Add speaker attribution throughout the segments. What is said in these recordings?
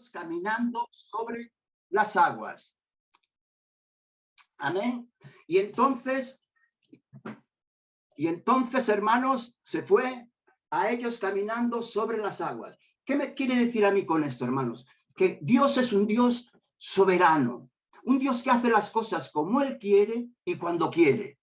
Speaker 1: caminando sobre las aguas. Amén. Y entonces, hermanos, se fue a ellos caminando sobre las aguas. ¿Qué me quiere decir a mí con esto, hermanos? Que Dios es un Dios soberano, un Dios que hace las cosas como Él quiere y cuando quiere.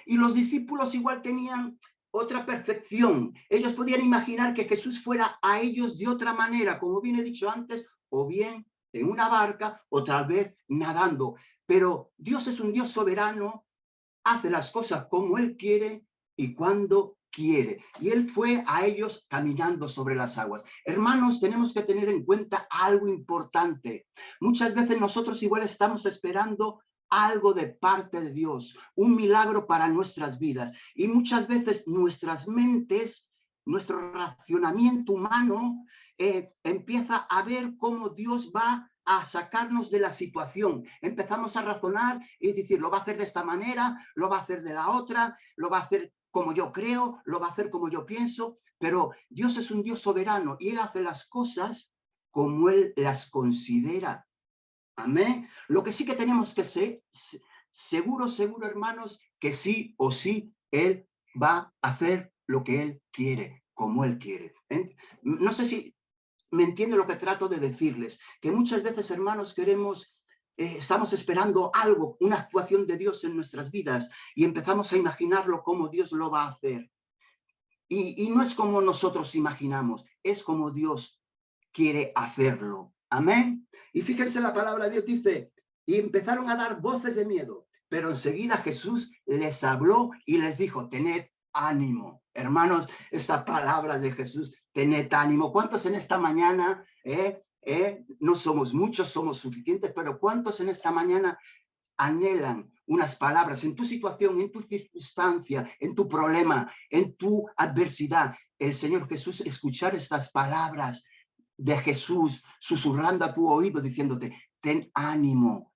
Speaker 1: Y los discípulos igual tenían otra percepción. Ellos podían imaginar que Jesús fuera a ellos de otra manera, como bien he dicho antes, o bien en una barca o tal vez nadando. Pero Dios es un Dios soberano, hace las cosas como Él quiere y cuando quiere. Y Él fue a ellos caminando sobre las aguas. Hermanos, tenemos que tener en cuenta algo importante. Muchas veces nosotros igual estamos esperando algo de parte de Dios, un milagro para nuestras vidas. Y muchas veces nuestras mentes, nuestro racionamiento humano empieza a ver cómo Dios va a sacarnos de la situación. Empezamos a razonar y decir, lo va a hacer de esta manera, lo va a hacer de la otra, lo va a hacer como yo creo, lo va a hacer como yo pienso, pero Dios es un Dios soberano y Él hace las cosas como Él las considera. Amén. Lo que sí que tenemos que ser seguro, hermanos, que sí o sí Él va a hacer lo que Él quiere, como Él quiere. No sé si me entiende lo que trato de decirles, que muchas veces, hermanos, estamos esperando algo, una actuación de Dios en nuestras vidas y empezamos a imaginarlo como Dios lo va a hacer. Y no es como nosotros imaginamos, es como Dios quiere hacerlo. Amén. Y fíjense, la palabra de Dios dice, y empezaron a dar voces de miedo, pero enseguida Jesús les habló y les dijo, tened ánimo. Hermanos, esta palabra de Jesús, tened ánimo. ¿Cuántos en esta mañana, no somos muchos, somos suficientes, pero cuántos en esta mañana anhelan unas palabras en tu situación, en tu circunstancia, en tu problema, en tu adversidad? El Señor Jesús, escuchar estas palabras de Jesús susurrando a tu oído diciéndote, ten ánimo,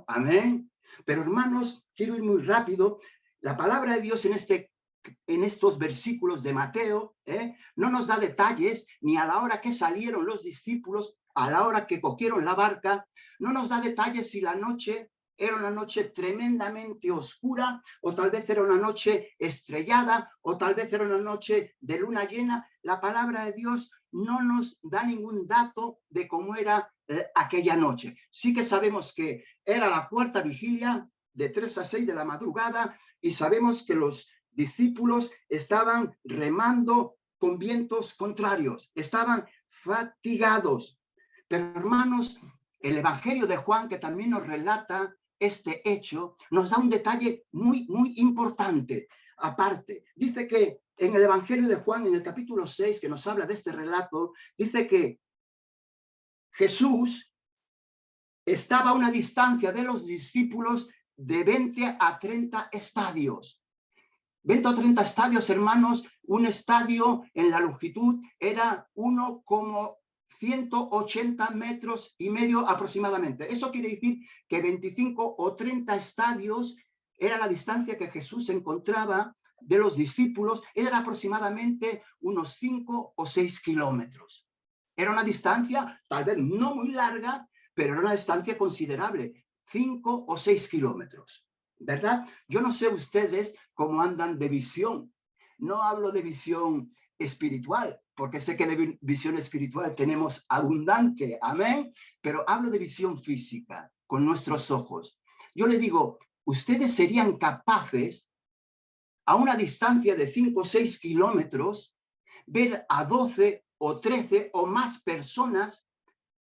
Speaker 1: amén. Pero hermanos, quiero ir muy rápido. La palabra de Dios en estos versículos de Mateo no nos da detalles ni a la hora que salieron los discípulos, a la hora que cogieron la barca, no nos da detalles si la noche era una noche tremendamente oscura, o tal vez era una noche estrellada, o tal vez era una noche de luna llena. La palabra de Dios no nos da ningún dato de cómo era aquella noche. Sí que sabemos que era la cuarta vigilia, de 3 a 6 de la madrugada, y sabemos que los discípulos estaban remando con vientos contrarios, estaban fatigados. Pero hermanos, el Evangelio de Juan, que también nos relata este hecho, nos da un detalle muy, muy importante. Aparte, dice que en el Evangelio de Juan, en el capítulo 6, que nos habla de este relato, dice que Jesús estaba a una distancia de los discípulos de 20 a 30 estadios. 20 o 30 estadios, hermanos, un estadio en la longitud era 1,180 metros y medio aproximadamente. Eso quiere decir que 25 o 30 estadios era la distancia que Jesús encontraba de los discípulos, era aproximadamente unos 5 o 6 kilómetros. Era una distancia tal vez no muy larga, pero era una distancia considerable, 5 o 6 kilómetros, ¿verdad? Yo no sé ustedes cómo andan de visión. No hablo de visión espiritual, porque sé que de visión espiritual tenemos abundante, amén, pero hablo de visión física, con nuestros ojos. Yo le digo, ustedes serían capaces, a una distancia de 5 o 6 kilómetros, ver a 12 o 13 o más personas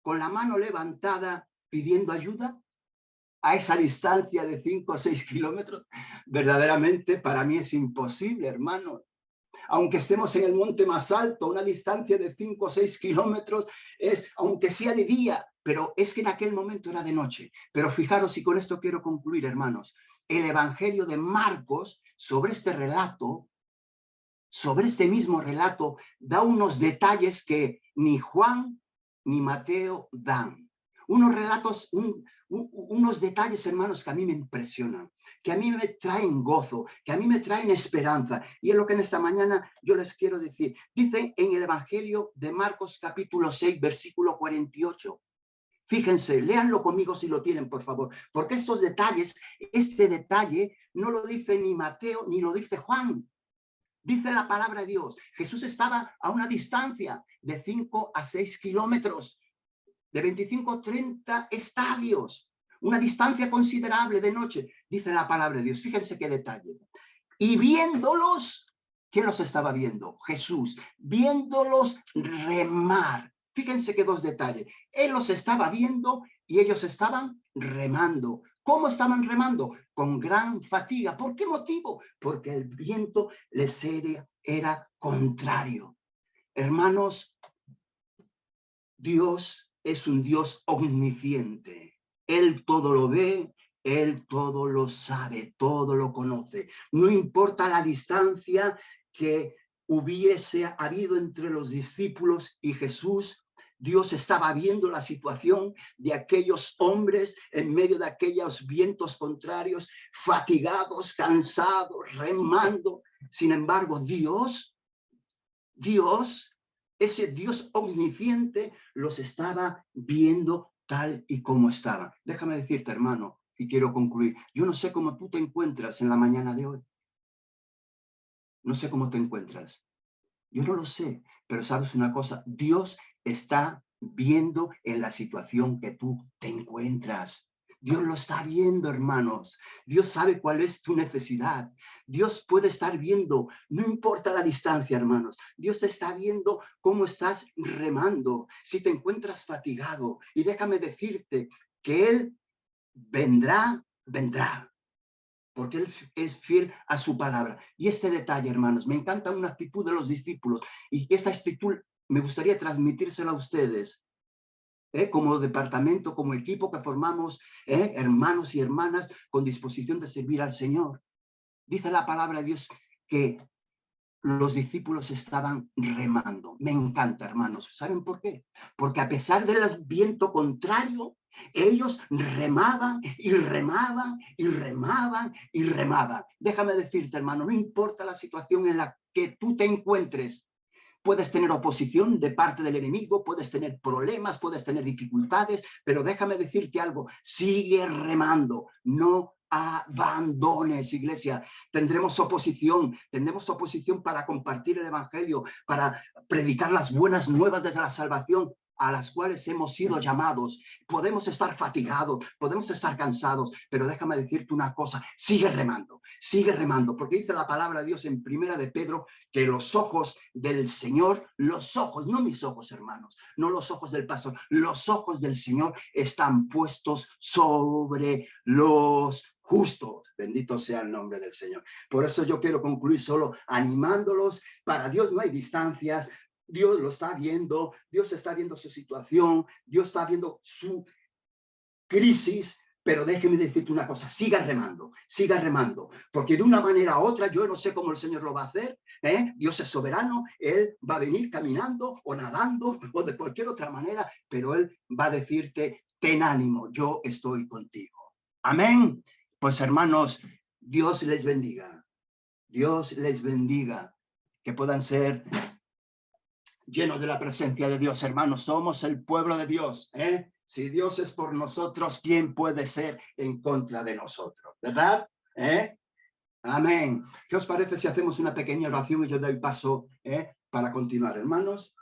Speaker 1: con la mano levantada pidiendo ayuda a esa distancia de 5 o 6 kilómetros. Verdaderamente para mí es imposible, hermano. Aunque estemos en el monte más alto, una distancia de 5 o 6 kilómetros es, aunque sea de día, pero es que en aquel momento era de noche. Pero fijaros, y con esto quiero concluir, hermanos, el Evangelio de Marcos sobre este relato, sobre este mismo relato, da unos detalles que ni Juan ni Mateo dan. Unos relatos, unos detalles, hermanos, que a mí me impresionan, que a mí me traen gozo, que a mí me traen esperanza. Y es lo que en esta mañana yo les quiero decir. Dice en el Evangelio de Marcos capítulo 6, versículo 48. Fíjense, léanlo conmigo si lo tienen, por favor, porque estos detalles, este detalle no lo dice ni Mateo ni lo dice Juan. Dice la palabra de Dios. Jesús estaba a una distancia de 5 a 6 kilómetros, de 25 a 30 estadios, una distancia considerable de noche, dice la palabra de Dios. Fíjense qué detalle. Y viéndolos, ¿quién los estaba viendo? Jesús, viéndolos remar. Fíjense qué dos detalles. Él los estaba viendo y ellos estaban remando. ¿Cómo estaban remando? Con gran fatiga. ¿Por qué motivo? Porque el viento les era contrario. Hermanos, Dios es un Dios omnisciente. Él todo lo ve, Él todo lo sabe, todo lo conoce. No importa la distancia que hubiese habido entre los discípulos y Jesús, Dios estaba viendo la situación de aquellos hombres en medio de aquellos vientos contrarios, fatigados, cansados, remando. Sin embargo, Dios, ese Dios omnisciente, los estaba viendo tal y como estaban. Déjame decirte, hermano, y quiero concluir. Yo no sé cómo tú te encuentras en la mañana de hoy. No sé cómo te encuentras. Yo no lo sé, pero sabes una cosa, Dios está viendo en la situación que tú te encuentras. Dios lo está viendo, hermanos. Dios sabe cuál es tu necesidad. Dios puede estar viendo, no importa la distancia, hermanos. Dios está viendo cómo estás remando, si te encuentras fatigado. Y déjame decirte que Él vendrá, porque Él es fiel a su palabra. Y este detalle, hermanos, me encanta una actitud de los discípulos, y esta actitud me gustaría transmitírsela a ustedes, como departamento, como equipo que formamos, hermanos y hermanas con disposición de servir al Señor. Dice la palabra de Dios que los discípulos estaban remando. Me encanta, hermanos. ¿Saben por qué? Porque a pesar del viento contrario, ellos remaban y remaban y remaban y remaban. Déjame decirte, hermano, no importa la situación en la que tú te encuentres, puedes tener oposición de parte del enemigo, puedes tener problemas, puedes tener dificultades, pero déjame decirte algo, sigue remando, no abandones, iglesia. Tendremos oposición para compartir el evangelio, para predicar las buenas nuevas desde la salvación a las cuales hemos sido llamados. Podemos estar fatigados, podemos estar cansados, pero déjame decirte una cosa, sigue remando, porque dice la palabra de Dios en Primera de Pedro que los ojos del Señor, los ojos, no mis ojos, hermanos, no los ojos del pastor, los ojos del Señor están puestos sobre los justos. Bendito sea el nombre del Señor. Por eso yo quiero concluir solo animándolos. Para Dios no hay distancias. Dios lo está viendo, Dios está viendo su situación, Dios está viendo su crisis, pero déjeme decirte una cosa, siga remando, porque de una manera u otra, yo no sé cómo el Señor lo va a hacer, Dios es soberano, Él va a venir caminando o nadando o de cualquier otra manera, pero Él va a decirte, ten ánimo, yo estoy contigo. Amén. Pues hermanos, Dios les bendiga, que puedan ser llenos de la presencia de Dios, hermanos. Somos el pueblo de Dios, Si Dios es por nosotros, ¿quién puede ser en contra de nosotros? ¿Verdad? Amén. ¿Qué os parece si hacemos una pequeña oración y yo doy paso para continuar, hermanos?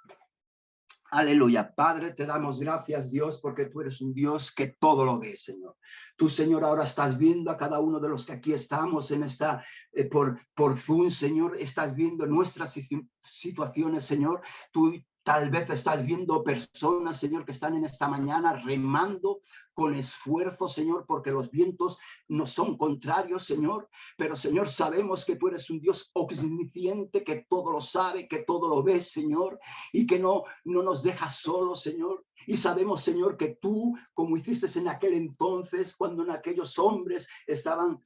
Speaker 1: Aleluya. Padre, te damos gracias, Dios, porque tú eres un Dios que todo lo ve, Señor. Tú, Señor, ahora estás viendo a cada uno de los que aquí estamos en esta, por Zoom, Señor, estás viendo nuestras situaciones, Señor. Tú tal vez estás viendo personas, Señor, que están en esta mañana remando con esfuerzo, Señor, porque los vientos no son contrarios, Señor. Pero, Señor, sabemos que tú eres un Dios omnisciente, que todo lo sabe, que todo lo ve, Señor, y que no nos dejas solos, Señor. Y sabemos, Señor, que tú, como hiciste en aquel entonces, cuando en aquellos hombres estaban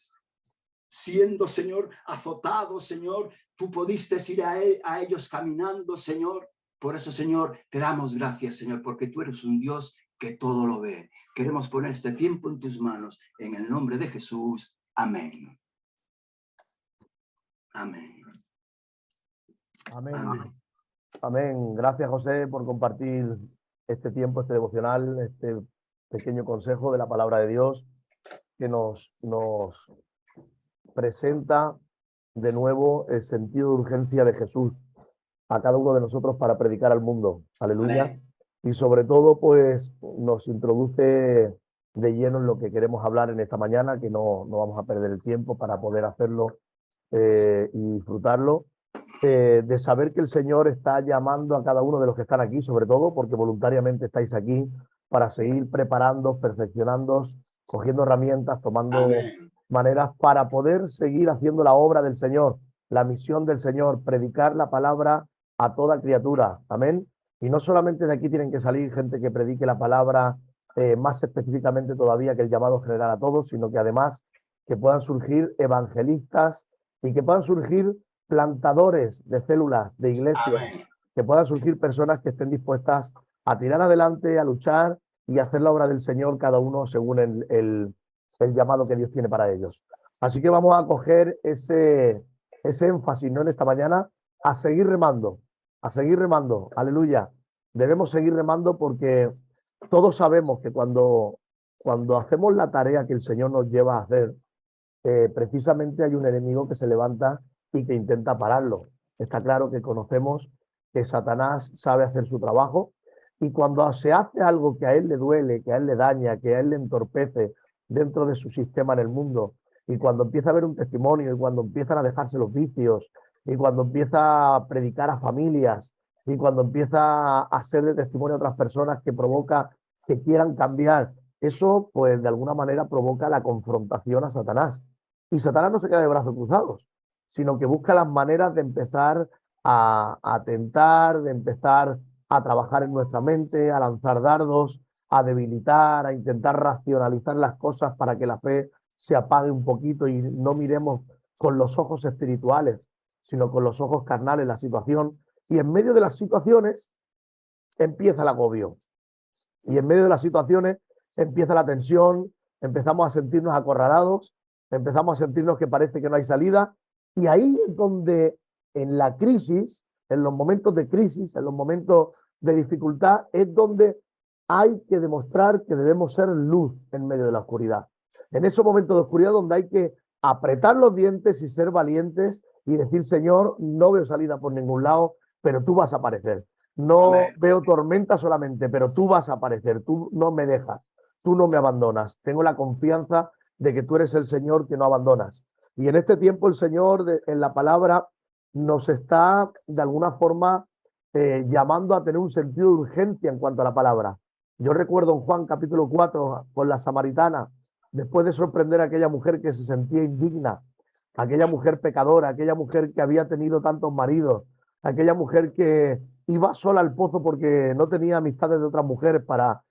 Speaker 1: siendo, Señor, azotados, Señor, tú pudiste ir a ellos caminando, Señor. Por eso, Señor, te damos gracias, Señor, porque tú eres un Dios que todo lo ve. Queremos poner este tiempo en tus manos, en el nombre de Jesús. Amén. Amén.
Speaker 2: Amén.
Speaker 1: Amén.
Speaker 2: Amén. Gracias, José, por compartir este tiempo, este devocional, este pequeño consejo de la palabra de Dios que nos presenta de nuevo el sentido de urgencia de Jesús a cada uno de nosotros para predicar al mundo. Aleluya.
Speaker 1: Amén.
Speaker 2: Y sobre todo, pues nos introduce de lleno en lo que queremos hablar en esta mañana, que no vamos a perder el tiempo para poder hacerlo y disfrutarlo. De saber que el Señor está llamando a cada uno de los que están aquí, sobre todo porque voluntariamente estáis aquí, para seguir preparando, perfeccionando, cogiendo herramientas, tomando
Speaker 1: Amén.
Speaker 2: maneras para poder seguir haciendo la obra del Señor, la misión del Señor, predicar la palabra a toda criatura. Amén. Y no solamente de aquí tienen que salir gente que predique la palabra más específicamente todavía que el llamado general a todos, sino que además que puedan surgir evangelistas y que puedan surgir plantadores de células, de iglesias,
Speaker 1: Amén.
Speaker 2: que puedan surgir personas que estén dispuestas a tirar adelante, a luchar y a hacer la obra del Señor, cada uno según el llamado que Dios tiene para ellos. Así que vamos a coger ese énfasis, ¿no?, en esta mañana, a seguir remando, aleluya. Debemos seguir remando porque todos sabemos que cuando hacemos la tarea que el Señor nos lleva a hacer, precisamente hay un enemigo que se levanta y que intenta pararlo. Está claro que conocemos que Satanás sabe hacer su trabajo y cuando se hace algo que a él le duele, que a él le daña, que a él le entorpece dentro de su sistema en el mundo, y cuando empieza a haber un testimonio y cuando empiezan a dejarse los vicios y cuando empieza a predicar a familias y cuando empieza a ser de testimonio a otras personas que provoca que quieran cambiar, eso pues de alguna manera provoca la confrontación a Satanás. Y Satanás no se queda de brazos cruzados, sino que busca las maneras de empezar a tentar, de empezar a trabajar en nuestra mente, a lanzar dardos, a debilitar, a intentar racionalizar las cosas para que la fe se apague un poquito y no miremos con los ojos espirituales, sino con los ojos carnales la situación. Y en medio de las situaciones empieza el agobio. Y en medio de las situaciones empieza la tensión, empezamos a sentirnos acorralados, empezamos a sentirnos que parece que no hay salida. Y ahí es donde en la crisis, en los momentos de crisis, en los momentos de dificultad, es donde hay que demostrar que debemos ser luz en medio de la oscuridad. En esos momentos de oscuridad donde hay que apretar los dientes y ser valientes y decir, Señor, no veo salida por ningún lado, pero tú vas a aparecer. No
Speaker 1: Amén.
Speaker 2: veo tormenta solamente, pero tú vas a aparecer, tú no me dejas, tú no me abandonas. Tengo la confianza de que tú eres el Señor que no abandonas. Y en este tiempo el Señor en la palabra nos está de alguna forma llamando a tener un sentido de urgencia en cuanto a la palabra. Yo recuerdo en Juan capítulo 4 con la samaritana, después de sorprender a aquella mujer que se sentía indigna, aquella mujer pecadora, aquella mujer que había tenido tantos maridos, aquella mujer que iba sola al pozo porque no tenía amistades de otras mujeres para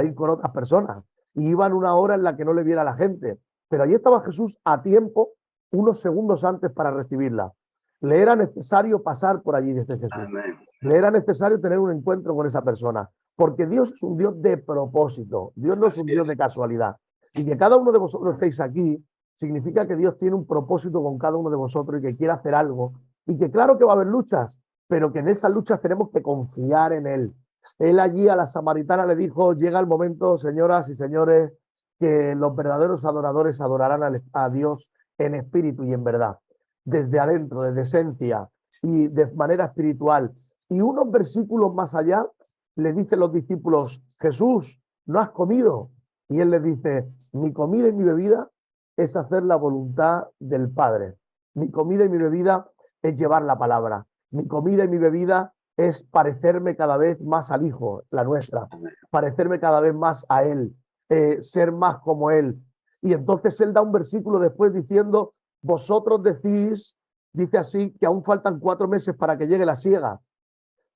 Speaker 2: ir con otras personas. Y iba en una hora en la que no le viera la gente. Pero allí estaba Jesús a tiempo, unos segundos antes para recibirla. Le era necesario pasar por allí, dice Jesús.
Speaker 1: Amén.
Speaker 2: Le era necesario tener un encuentro con esa persona. Porque Dios es un Dios de propósito. Dios no es un Dios de casualidad. Y que cada uno de vosotros estéis aquí significa que Dios tiene un propósito con cada uno de vosotros y que quiere hacer algo. Y que claro que va a haber luchas, pero que en esas luchas tenemos que confiar en Él. Él allí a la samaritana le dijo, llega el momento, señoras y señores, que los verdaderos adoradores adorarán a Dios en espíritu y en verdad, desde adentro, desde esencia y de manera espiritual. Y unos versículos más allá le dicen los discípulos, Jesús, ¿no has comido? Y él les dice, mi comida y mi bebida es hacer la voluntad del Padre. Mi comida y mi bebida es llevar la palabra. Mi comida y mi bebida es parecerme cada vez más al Hijo, la nuestra, parecerme cada vez más a Él, ser más como Él. Y entonces Él da un versículo después diciendo, vosotros decís, dice así, que aún faltan 4 meses para que llegue la siega.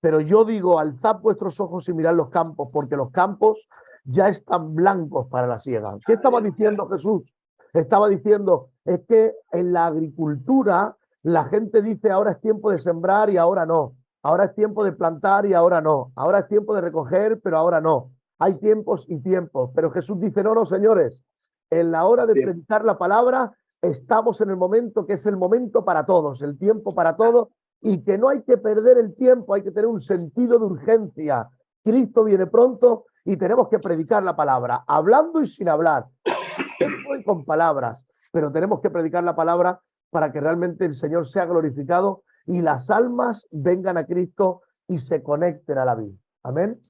Speaker 2: Pero yo digo, alzad vuestros ojos y mirad los campos, porque los campos ya están blancos para la siega. ¿Qué estaba diciendo Jesús? Estaba diciendo, es que en la agricultura la gente dice, ahora es tiempo de sembrar y ahora no. Ahora es tiempo de plantar y ahora no. Ahora es tiempo de recoger, pero ahora no. Hay tiempos y tiempos, pero Jesús dice, no, no, señores, en la hora de predicar la palabra estamos en el momento que es el momento para todos, el tiempo para todos, y que no hay que perder el tiempo, hay que tener un sentido de urgencia. Cristo viene pronto y tenemos que predicar la palabra, hablando y sin hablar, y con palabras, pero tenemos que predicar la palabra para que realmente el Señor sea glorificado y las almas vengan a Cristo y se conecten a la vida. Amén.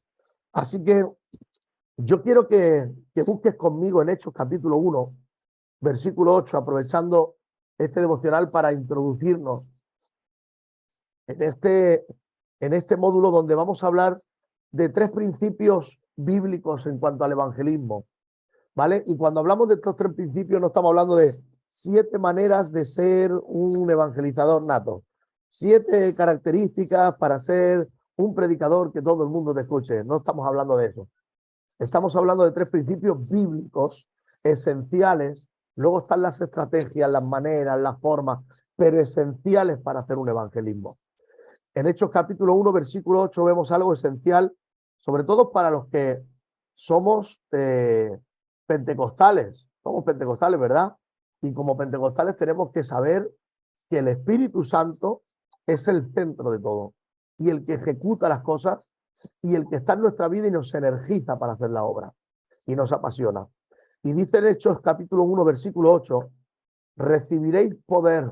Speaker 2: Así que yo quiero que busques conmigo en Hechos capítulo 1, versículo 8, aprovechando este devocional para introducirnos en este módulo donde vamos a hablar de 3 principios bíblicos en cuanto al evangelismo, ¿vale? Y cuando hablamos de estos 3 principios no estamos hablando de 7 maneras de ser un evangelizador nato, 7 características para ser un predicador que todo el mundo te escuche. No estamos hablando de eso. Estamos hablando de 3 principios bíblicos esenciales. Luego están las estrategias, las maneras, las formas, pero esenciales para hacer un evangelismo. En Hechos capítulo 1, versículo 8 vemos algo esencial, sobre todo para los que somos pentecostales. Somos pentecostales, ¿verdad? Y como pentecostales tenemos que saber que el Espíritu Santo es el centro de todo y el que ejecuta las cosas y el que está en nuestra vida y nos energiza para hacer la obra y nos apasiona. Y dice en Hechos capítulo 1, versículo 8, recibiréis poder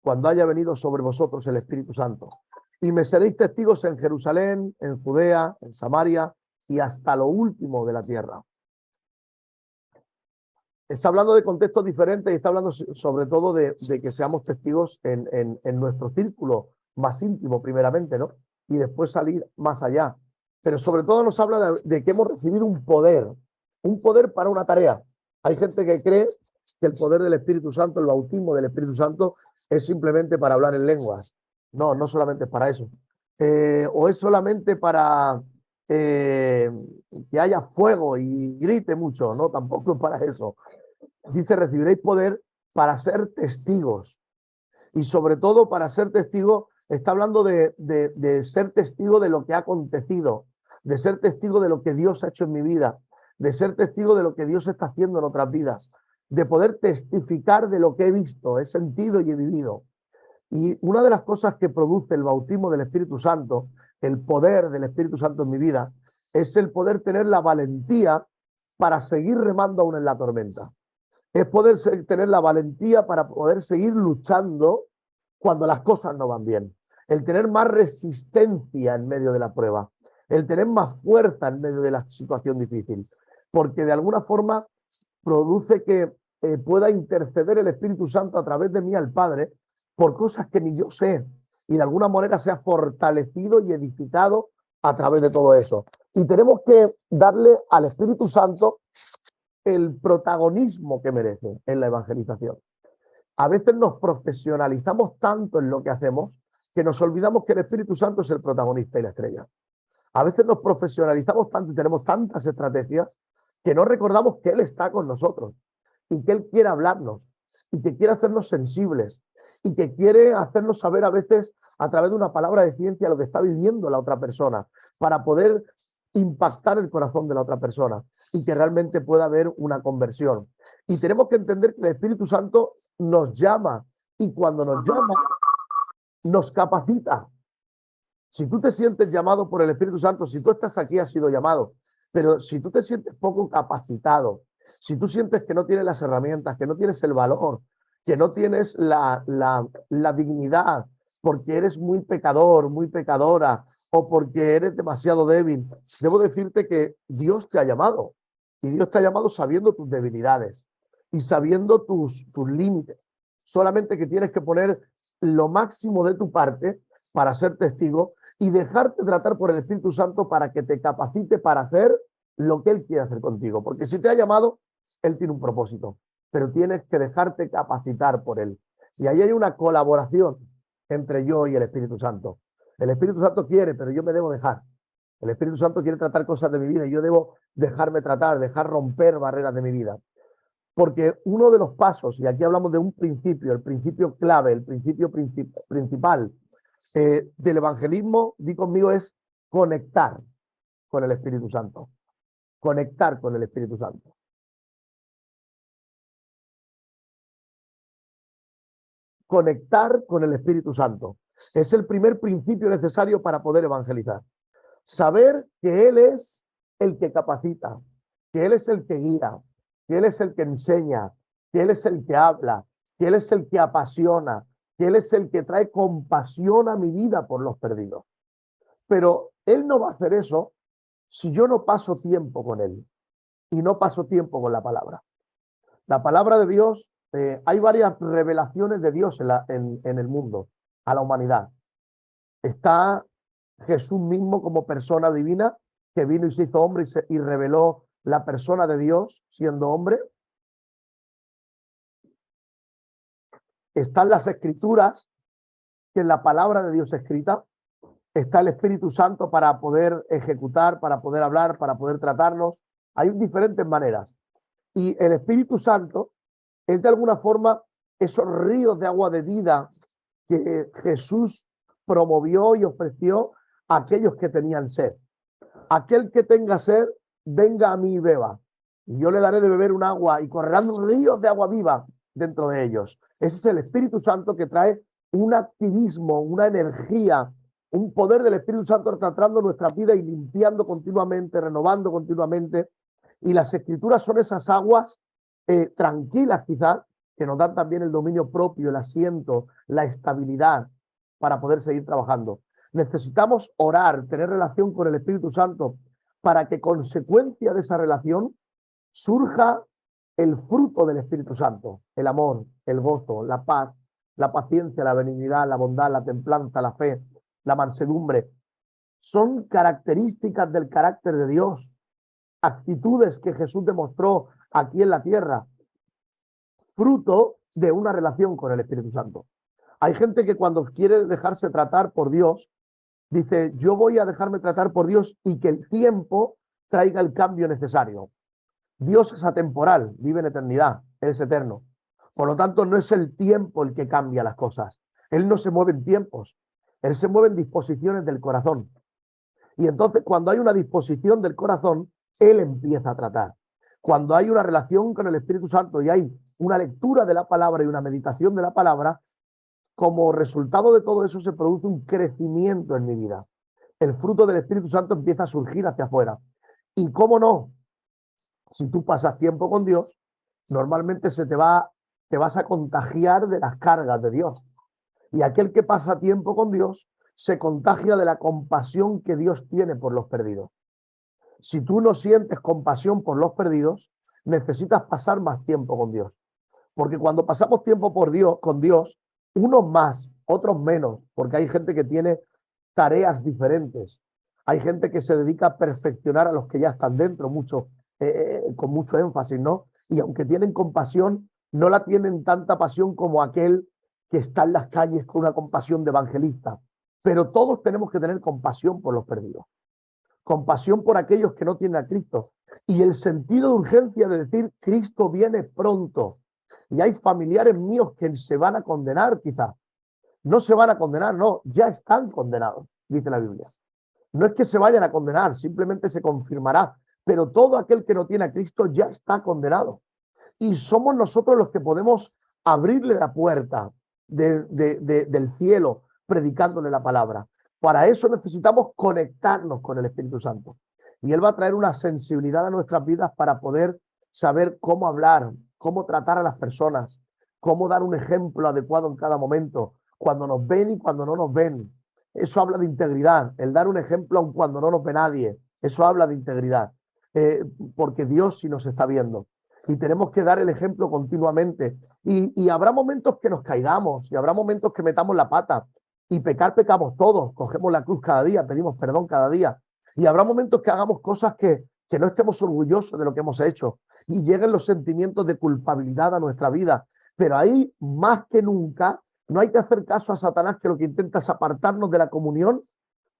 Speaker 2: cuando haya venido sobre vosotros el Espíritu Santo. Y me seréis testigos en Jerusalén, en Judea, en Samaria y hasta lo último de la tierra. Está hablando de contextos diferentes y está hablando sobre todo de que seamos testigos en nuestro círculo más íntimo primeramente, ¿no? Y después salir más allá. Pero sobre todo nos habla de que hemos recibido un poder para una tarea. Hay gente que cree que el poder del Espíritu Santo, el bautismo del Espíritu Santo, es simplemente para hablar en lenguas. No, no solamente es para eso. O es solamente para que haya fuego y grite mucho. No, tampoco es para eso. Dice, recibiréis poder para ser testigos. Y sobre todo para ser testigo, está hablando de ser testigo de lo que ha acontecido, de ser testigo de lo que Dios ha hecho en mi vida, de ser testigo de lo que Dios está haciendo en otras vidas, de poder testificar de lo que he visto, he sentido y he vivido. Y una de las cosas que produce el bautismo del Espíritu Santo, el poder del Espíritu Santo en mi vida, es el poder tener la valentía para seguir remando aún en la tormenta. Es poder tener la valentía para poder seguir luchando cuando las cosas no van bien. El tener más resistencia en medio de la prueba. El tener más fuerza en medio de la situación difícil. Porque de alguna forma produce que pueda interceder el Espíritu Santo a través de mí al Padre por cosas que ni yo sé. Y de alguna manera sea fortalecido y edificado a través de todo eso. Y tenemos que darle al Espíritu Santo el protagonismo que merece en la evangelización. A veces nos profesionalizamos tanto en lo que hacemos que nos olvidamos que el Espíritu Santo es el protagonista y la estrella. A veces nos profesionalizamos tanto y tenemos tantas estrategias que no recordamos que Él está con nosotros y que Él quiere hablarnos y que quiere hacernos sensibles y que quiere hacernos saber a veces a través de una palabra de ciencia lo que está viviendo la otra persona para poder impactar el corazón de la otra persona y que realmente pueda haber una conversión. Y tenemos que entender que el Espíritu Santo nos llama y cuando nos llama nos capacita. Si tú te sientes llamado por el Espíritu Santo, si tú estás aquí has sido llamado, pero si tú te sientes poco capacitado, si tú sientes que no tienes las herramientas, que no tienes el valor, que no tienes la dignidad, porque eres muy pecador, muy pecadora, o porque eres demasiado débil, debo decirte que Dios te ha llamado. Y Dios te ha llamado sabiendo tus debilidades y sabiendo tus límites. Solamente que tienes que poner lo máximo de tu parte para ser testigo y dejarte tratar por el Espíritu Santo para que te capacite para hacer lo que Él quiere hacer contigo. Porque si te ha llamado, Él tiene un propósito, pero tienes que dejarte capacitar por Él. Y ahí hay una colaboración entre yo y el Espíritu Santo. El Espíritu Santo quiere, pero yo me debo dejar. El Espíritu Santo quiere tratar cosas de mi vida y yo debo dejarme tratar, dejar romper barreras de mi vida. Porque uno de los pasos, y aquí hablamos de un principio, el principio clave, el principio principal del evangelismo, di conmigo, es conectar con el Espíritu Santo. conectar con el Espíritu Santo. Conectar con el Espíritu Santo. Es el primer principio necesario para poder evangelizar. Saber que Él es el que capacita, que Él es el que guía, que Él es el que enseña, que Él es el que habla, que Él es el que apasiona, que Él es el que trae compasión a mi vida por los perdidos. Pero Él no va a hacer eso si yo no paso tiempo con Él y no paso tiempo con la palabra. La palabra de Dios, hay varias revelaciones de Dios en el mundo, a la humanidad. Está Jesús mismo como persona divina, que vino y se hizo hombre y reveló la persona de Dios siendo hombre. Están las escrituras, que es la palabra de Dios escrita. Está el Espíritu Santo para poder ejecutar, para poder hablar, para poder tratarnos. Hay diferentes maneras. Y el Espíritu Santo es de alguna forma esos ríos de agua de vida que Jesús promovió y ofreció a aquellos que tenían sed. Aquel que tenga sed, venga a mí y beba. Y yo le daré de beber un agua y correrán ríos de agua viva dentro de ellos. Ese es el Espíritu Santo que trae un activismo, una energía, un poder del Espíritu Santo tratando nuestra vida y limpiando continuamente, renovando continuamente. Y las escrituras son esas aguas tranquilas quizás, que nos dan también el dominio propio, el asiento, la estabilidad para poder seguir trabajando. Necesitamos orar, tener relación con el Espíritu Santo para que consecuencia de esa relación surja el fruto del Espíritu Santo, el amor, el gozo, la paz, la paciencia, la benignidad, la bondad, la templanza, la fe, la mansedumbre. Son características del carácter de Dios, actitudes que Jesús demostró aquí en la tierra, fruto de una relación con el Espíritu Santo. Hay gente que cuando quiere dejarse tratar por Dios, dice, yo voy a dejarme tratar por Dios y que el tiempo traiga el cambio necesario. Dios es atemporal, vive en eternidad, Él es eterno. Por lo tanto, no es el tiempo el que cambia las cosas. Él no se mueve en tiempos, Él se mueve en disposiciones del corazón. Y entonces, cuando hay una disposición del corazón, Él empieza a tratar. Cuando hay una relación con el Espíritu Santo y hay una lectura de la palabra y una meditación de la palabra, como resultado de todo eso se produce un crecimiento en mi vida. El fruto del Espíritu Santo empieza a surgir hacia afuera. Y cómo no, si tú pasas tiempo con Dios, normalmente te vas a contagiar de las cargas de Dios. Y aquel que pasa tiempo con Dios se contagia de la compasión que Dios tiene por los perdidos. Si tú no sientes compasión por los perdidos, necesitas pasar más tiempo con Dios. Porque cuando pasamos tiempo con Dios, unos más, otros menos, porque hay gente que tiene tareas diferentes. Hay gente que se dedica a perfeccionar a los que ya están dentro, con mucho énfasis, ¿no? Y aunque tienen compasión, no la tienen tanta pasión como aquel que está en las calles con una compasión de evangelista. Pero todos tenemos que tener compasión por los perdidos. Compasión por aquellos que no tienen a Cristo. Y el sentido de urgencia de decir, Cristo viene pronto. Y hay familiares míos que se van a condenar quizás. No se van a condenar, no, ya están condenados, dice la Biblia. No es que se vayan a condenar, simplemente se confirmará. Pero todo aquel que no tiene a Cristo ya está condenado. Y somos nosotros los que podemos abrirle la puerta del cielo predicándole la palabra. Para eso necesitamos conectarnos con el Espíritu Santo. Y Él va a traer una sensibilidad a nuestras vidas para poder saber cómo hablar, cómo tratar a las personas, cómo dar un ejemplo adecuado en cada momento, cuando nos ven y cuando no nos ven. Eso habla de integridad, el dar un ejemplo aun cuando no nos ve nadie. Eso habla de integridad, porque Dios sí nos está viendo. Y tenemos que dar el ejemplo continuamente. Y habrá momentos que nos caigamos, y habrá momentos que metamos la pata. Y pecar, pecamos todos, cogemos la cruz cada día, pedimos perdón cada día. Y habrá momentos que hagamos cosas que no estemos orgullosos de lo que hemos hecho. Y lleguen los sentimientos de culpabilidad a nuestra vida. Pero ahí, más que nunca, no hay que hacer caso a Satanás, que lo que intenta es apartarnos de la comunión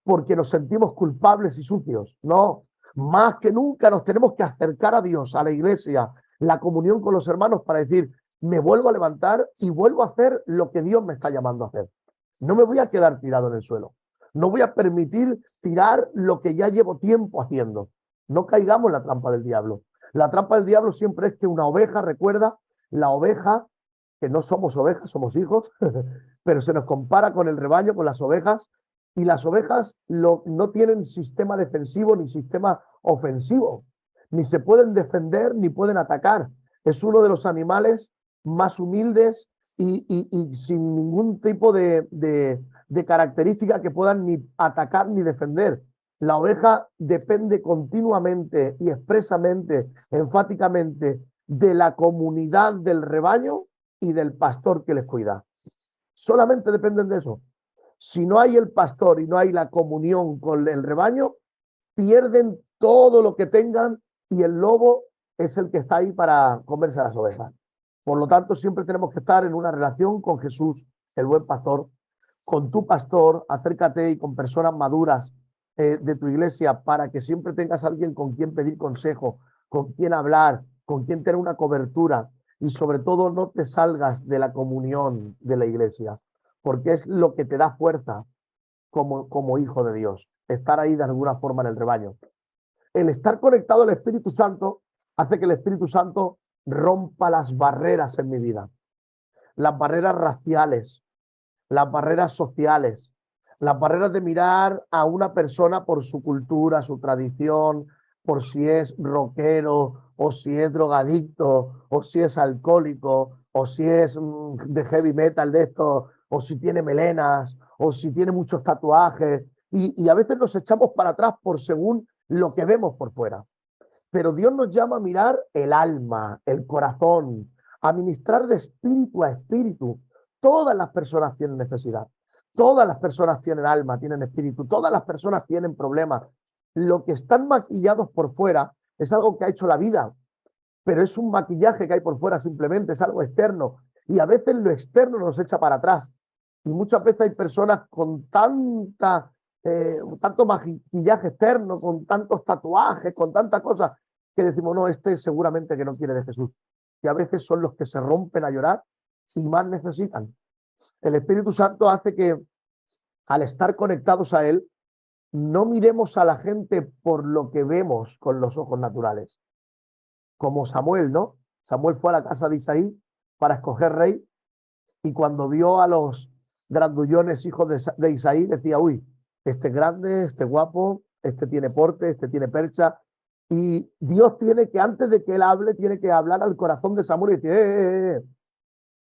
Speaker 2: porque nos sentimos culpables y sucios. No, más que nunca nos tenemos que acercar a Dios, a la iglesia, la comunión con los hermanos para decir, me vuelvo a levantar y vuelvo a hacer lo que Dios me está llamando a hacer. No me voy a quedar tirado en el suelo. No voy a permitir tirar lo que ya llevo tiempo haciendo. No caigamos en la trampa del diablo. La trampa del diablo siempre es que una oveja, recuerda, la oveja, que no somos ovejas, somos hijos, pero se nos compara con el rebaño, con las ovejas, y las ovejas no tienen sistema defensivo ni sistema ofensivo, ni se pueden defender ni pueden atacar. Es uno de los animales más humildes y sin ningún tipo de característica que puedan ni atacar ni defender. La oveja depende continuamente y expresamente, enfáticamente, de la comunidad del rebaño y del pastor que les cuida. Solamente dependen de eso. Si no hay el pastor y no hay la comunión con el rebaño, pierden todo lo que tengan y el lobo es el que está ahí para comerse a las ovejas. Por lo tanto, siempre tenemos que estar en una relación con Jesús, el buen pastor, con tu pastor. Acércate y con personas maduras de tu iglesia para que siempre tengas a alguien con quien pedir consejo, con quien hablar, con quien tener una cobertura y sobre todo no te salgas de la comunión de la iglesia, porque es lo que te da fuerza como hijo de Dios, estar ahí de alguna forma en el rebaño. El estar conectado al Espíritu Santo hace que el Espíritu Santo rompa las barreras en mi vida, las barreras raciales, las barreras sociales, las barreras de mirar a una persona por su cultura, su tradición, por si es rockero, o si es drogadicto, o si es alcohólico, o si es de heavy metal de esto, o si tiene melenas, o si tiene muchos tatuajes. Y a veces nos echamos para atrás por según lo que vemos por fuera. Pero Dios nos llama a mirar el alma, el corazón, a ministrar de espíritu a espíritu. Todas las personas tienen necesidad, todas las personas tienen alma, tienen espíritu, todas las personas tienen problemas. Lo que están maquillados por fuera es algo que ha hecho la vida, pero es un maquillaje que hay por fuera simplemente, es algo externo. Y a veces lo externo nos echa para atrás. Y muchas veces hay personas con tanto maquillaje externo, con tantos tatuajes, con tantas cosas, que decimos, no, este seguramente que no quiere de Jesús. Y a veces son los que se rompen a llorar y más necesitan. El Espíritu Santo hace que al estar conectados a Él, no miremos a la gente por lo que vemos con los ojos naturales. Como Samuel, ¿no? Samuel fue a la casa de Isaí para escoger rey y cuando vio a los grandullones hijos de Isaí, decía, uy, este es grande, este guapo, este tiene porte, este tiene percha. Y Dios tiene que, antes de que él hable, tiene que hablar al corazón de Samuel y decir,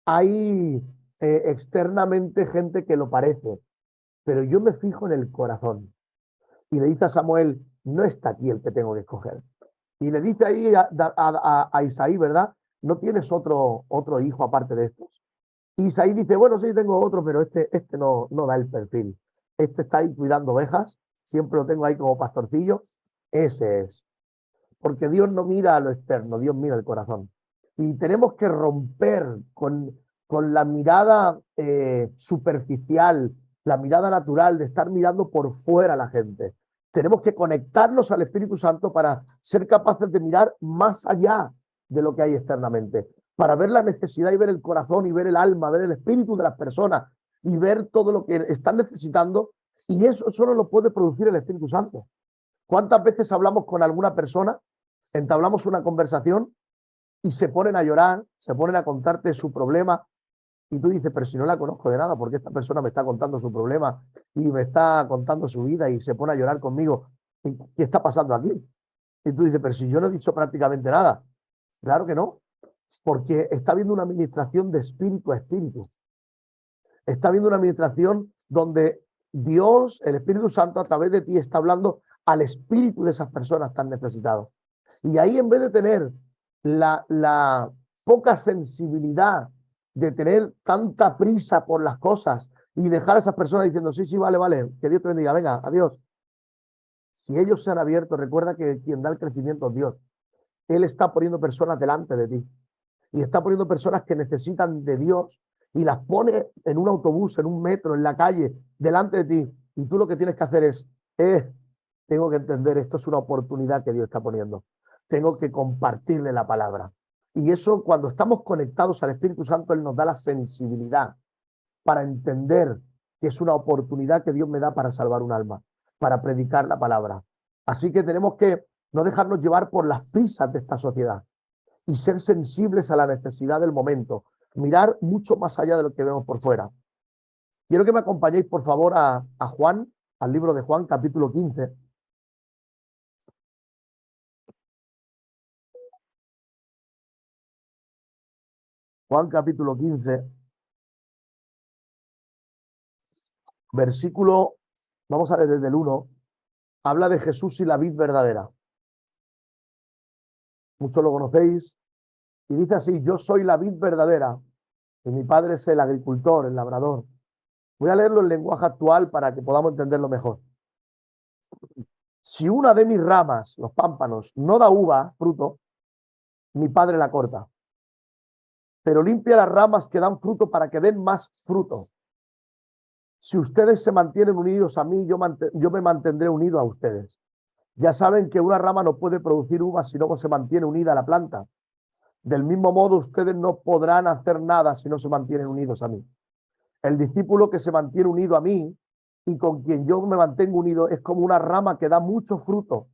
Speaker 2: hay externamente gente que lo parece, pero yo me fijo en el corazón. Y le dice a Samuel, no está aquí el que tengo que escoger. Y le dice ahí a Isaí, ¿verdad? ¿No tienes otro hijo aparte de estos? Y Isaí dice, bueno, sí, tengo otro, pero este no da el perfil. Este está ahí cuidando ovejas, siempre lo tengo ahí como pastorcillo. Ese es. Porque Dios no mira a lo externo, Dios mira el corazón. Y tenemos que romper con la mirada superficial, la mirada natural de estar mirando por fuera a la gente. Tenemos que conectarnos al Espíritu Santo para ser capaces de mirar más allá de lo que hay externamente, para ver la necesidad y ver el corazón y ver el alma, ver el espíritu de las personas y ver todo lo que están necesitando. Y eso solo lo puede producir el Espíritu Santo. ¿Cuántas veces hablamos con alguna persona, entablamos una conversación y se ponen a llorar, se ponen a contarte su problema y tú dices, pero si no la conozco de nada, porque esta persona me está contando su problema y me está contando su vida y se pone a llorar conmigo? ¿Y qué está pasando aquí? Y tú dices, pero si yo no he dicho prácticamente nada. Claro que no, porque está habiendo una administración de espíritu a espíritu. Está habiendo una administración donde Dios, el Espíritu Santo, a través de ti está hablando al espíritu de esas personas tan necesitados. Y ahí, en vez de tener la poca sensibilidad de tener tanta prisa por las cosas y dejar a esas personas diciendo, sí, sí, vale, vale, que Dios te bendiga, venga, adiós. Si ellos se han abierto, recuerda que quien da el crecimiento es Dios. Él está poniendo personas delante de ti y está poniendo personas que necesitan de Dios y las pone en un autobús, en un metro, en la calle, delante de ti. Y tú lo que tienes que hacer es, tengo que entender, esto es una oportunidad que Dios está poniendo. Tengo que compartirle la palabra. Y eso, cuando estamos conectados al Espíritu Santo, Él nos da la sensibilidad para entender que es una oportunidad que Dios me da para salvar un alma, para predicar la palabra. Así que tenemos que no dejarnos llevar por las prisas de esta sociedad y ser sensibles a la necesidad del momento, mirar mucho más allá de lo que vemos por fuera. Quiero que me acompañéis, por favor, a Juan, al libro de Juan, capítulo 15. Juan, capítulo 15, versículo, vamos a leer desde el 1, habla de Jesús y la vid verdadera. Muchos lo conocéis, y dice así: yo soy la vid verdadera, y mi padre es el agricultor, el labrador. Voy a leerlo en lenguaje actual para que podamos entenderlo mejor. Si una de mis ramas, los pámpanos, no da uva, fruto, mi padre la corta, pero limpia las ramas que dan fruto para que den más fruto. Si ustedes se mantienen unidos a mí, yo me mantendré unido a ustedes. Ya saben que una rama no puede producir uvas si no se mantiene unida a la planta. Del mismo modo, ustedes no podrán hacer nada si no se mantienen unidos a mí. El discípulo que se mantiene unido a mí y con quien yo me mantengo unido es como una rama que da mucho fruto.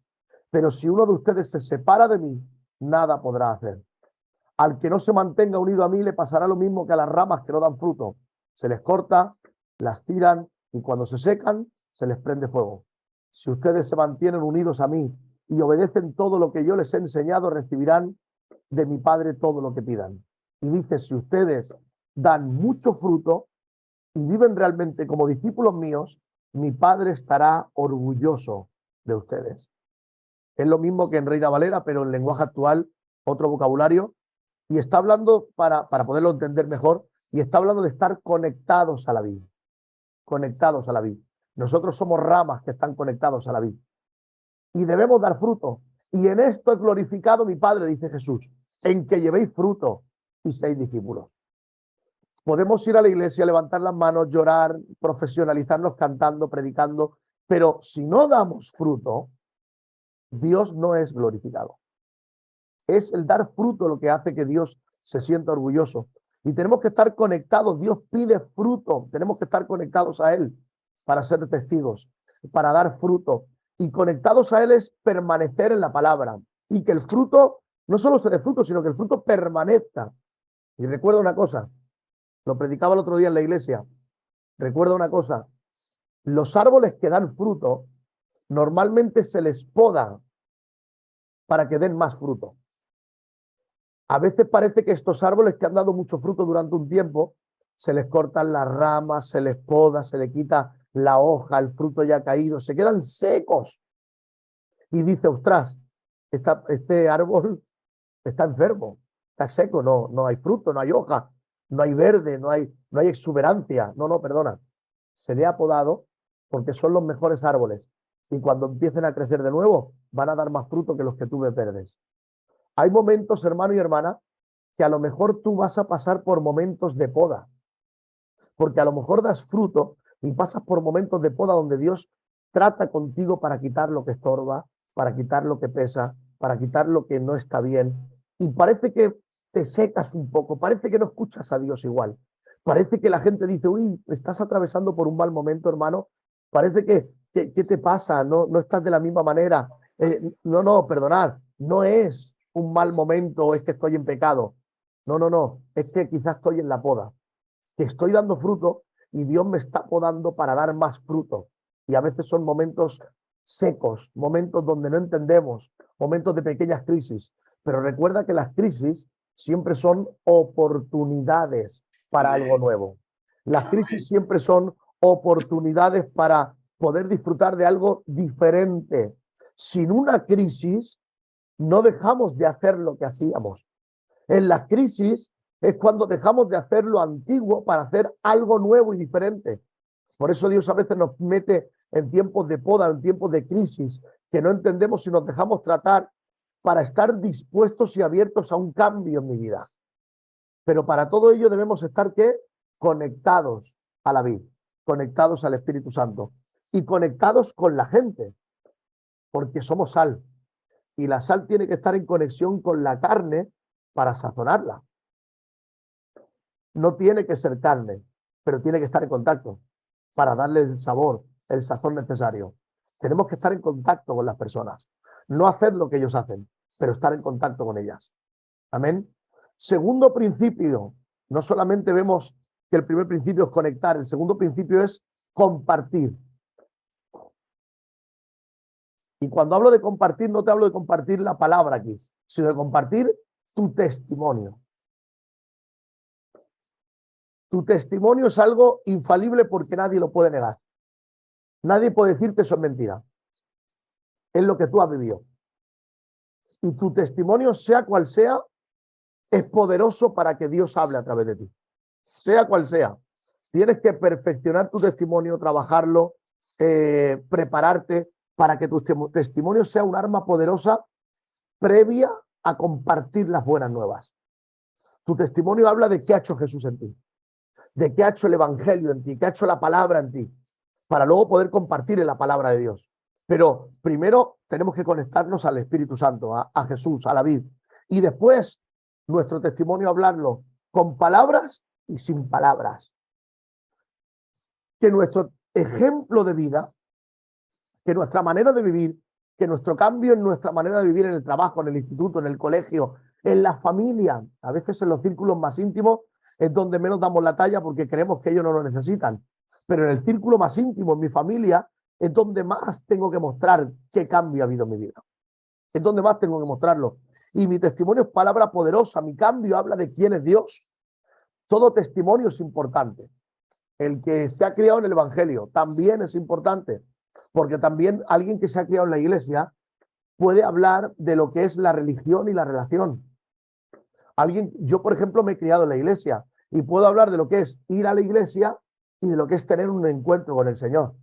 Speaker 2: Pero si uno de ustedes se separa de mí, nada podrá hacer. Al que no se mantenga unido a mí le pasará lo mismo que a las ramas que no dan fruto. Se les corta, las tiran y cuando se secan, se les prende fuego. Si ustedes se mantienen unidos a mí y obedecen todo lo que yo les he enseñado, recibirán de mi Padre todo lo que pidan. Y dice: si ustedes dan mucho fruto y viven realmente como discípulos míos, mi Padre estará orgulloso de ustedes. Es lo mismo que en Reina Valera, pero en lenguaje actual, otro vocabulario. Y está hablando, para poderlo entender mejor, y está hablando de estar conectados a la vid. Conectados a la vid. Nosotros somos ramas que están conectados a la vid. Y debemos dar fruto. Y en esto es glorificado mi Padre, dice Jesús, en que llevéis fruto y seáis discípulos. Podemos ir a la iglesia, levantar las manos, llorar, profesionalizarnos cantando, predicando, pero si no damos fruto, Dios no es glorificado. Es el dar fruto lo que hace que Dios se sienta orgulloso. Y tenemos que estar conectados. Dios pide fruto. Tenemos que estar conectados a Él para ser testigos, para dar fruto. Y conectados a Él es permanecer en la palabra. Y que el fruto no solo se dé fruto, sino que el fruto permanezca. Y recuerda una cosa, lo predicaba el otro día en la iglesia. Recuerda una cosa, los árboles que dan fruto normalmente se les poda para que den más fruto. A veces parece que estos árboles que han dado mucho fruto durante un tiempo, se les cortan las ramas, se les poda, se les quita la hoja, el fruto ya caído, se quedan secos. Y dice: ostras, este árbol está enfermo, está seco, no hay fruto, no hay hoja, no hay verde, no hay exuberancia. No, perdona. Se le ha podado porque son los mejores árboles. Y cuando empiecen a crecer de nuevo, van a dar más fruto que los que tú me perdes. Hay momentos, hermano y hermana, que a lo mejor tú vas a pasar por momentos de poda, porque a lo mejor das fruto y pasas por momentos de poda donde Dios trata contigo para quitar lo que estorba, para quitar lo que pesa, para quitar lo que no está bien. Y parece que te secas un poco, parece que no escuchas a Dios igual. Parece que la gente dice: uy, estás atravesando por un mal momento, hermano. Parece que ¿qué te pasa? No estás de la misma manera. Perdonad, no es un mal momento, es que estoy en pecado. No, es que quizás estoy en la poda, que estoy dando fruto y Dios me está podando para dar más fruto. Y a veces son momentos secos, momentos donde no entendemos, momentos de pequeñas crisis. Pero recuerda que las crisis siempre son oportunidades para algo nuevo. Las crisis siempre son oportunidades para poder disfrutar de algo diferente. Sin una crisis, no dejamos de hacer lo que hacíamos. En las crisis es cuando dejamos de hacer lo antiguo para hacer algo nuevo y diferente. Por eso Dios a veces nos mete en tiempos de poda, en tiempos de crisis, que no entendemos si nos dejamos tratar, para estar dispuestos y abiertos a un cambio en mi vida. Pero para todo ello debemos estar, ¿qué? Conectados a la vid, conectados al Espíritu Santo y conectados con la gente, porque somos sal. Y la sal tiene que estar en conexión con la carne para sazonarla. No tiene que ser carne, pero tiene que estar en contacto para darle el sabor, el sazón necesario. Tenemos que estar en contacto con las personas. no hacer lo que ellos hacen, pero estar en contacto con ellas. Amén. Segundo principio, no solamente vemos que el primer principio es conectar, el segundo principio es compartir. Y cuando hablo de compartir, no te hablo de compartir la palabra aquí, sino de compartir tu testimonio. Tu testimonio es algo infalible porque nadie lo puede negar. Nadie puede decirte eso es mentira. Es lo que tú has vivido. Y tu testimonio, sea cual sea, es poderoso para que Dios hable a través de ti. Sea cual sea. Tienes que perfeccionar tu testimonio, trabajarlo, prepararte para que tu testimonio sea un arma poderosa previa a compartir las buenas nuevas. Tu testimonio habla de qué ha hecho Jesús en ti, de qué ha hecho el Evangelio en ti, qué ha hecho la palabra en ti, para luego poder compartir en la palabra de Dios. Pero primero tenemos que conectarnos al Espíritu Santo, a Jesús, a la vid. Y después nuestro testimonio hablarlo con palabras y sin palabras. Que nuestro ejemplo de vida, que nuestra manera de vivir, que nuestro cambio en nuestra manera de vivir en el trabajo, en el instituto, en el colegio, en la familia, a veces en los círculos más íntimos, es donde menos damos la talla porque creemos que ellos no lo necesitan. Pero en el círculo más íntimo, en mi familia, es donde más tengo que mostrar qué cambio ha habido en mi vida. Es donde más tengo que mostrarlo. Y mi testimonio es palabra poderosa. Mi cambio habla de quién es Dios. Todo testimonio es importante. El que se ha criado en el Evangelio también es importante. Porque también alguien que se ha criado en la iglesia puede hablar de lo que es la religión y la relación. Yo, por ejemplo, me he criado en la iglesia y puedo hablar de lo que es ir a la iglesia y de lo que es tener un encuentro con el Señor.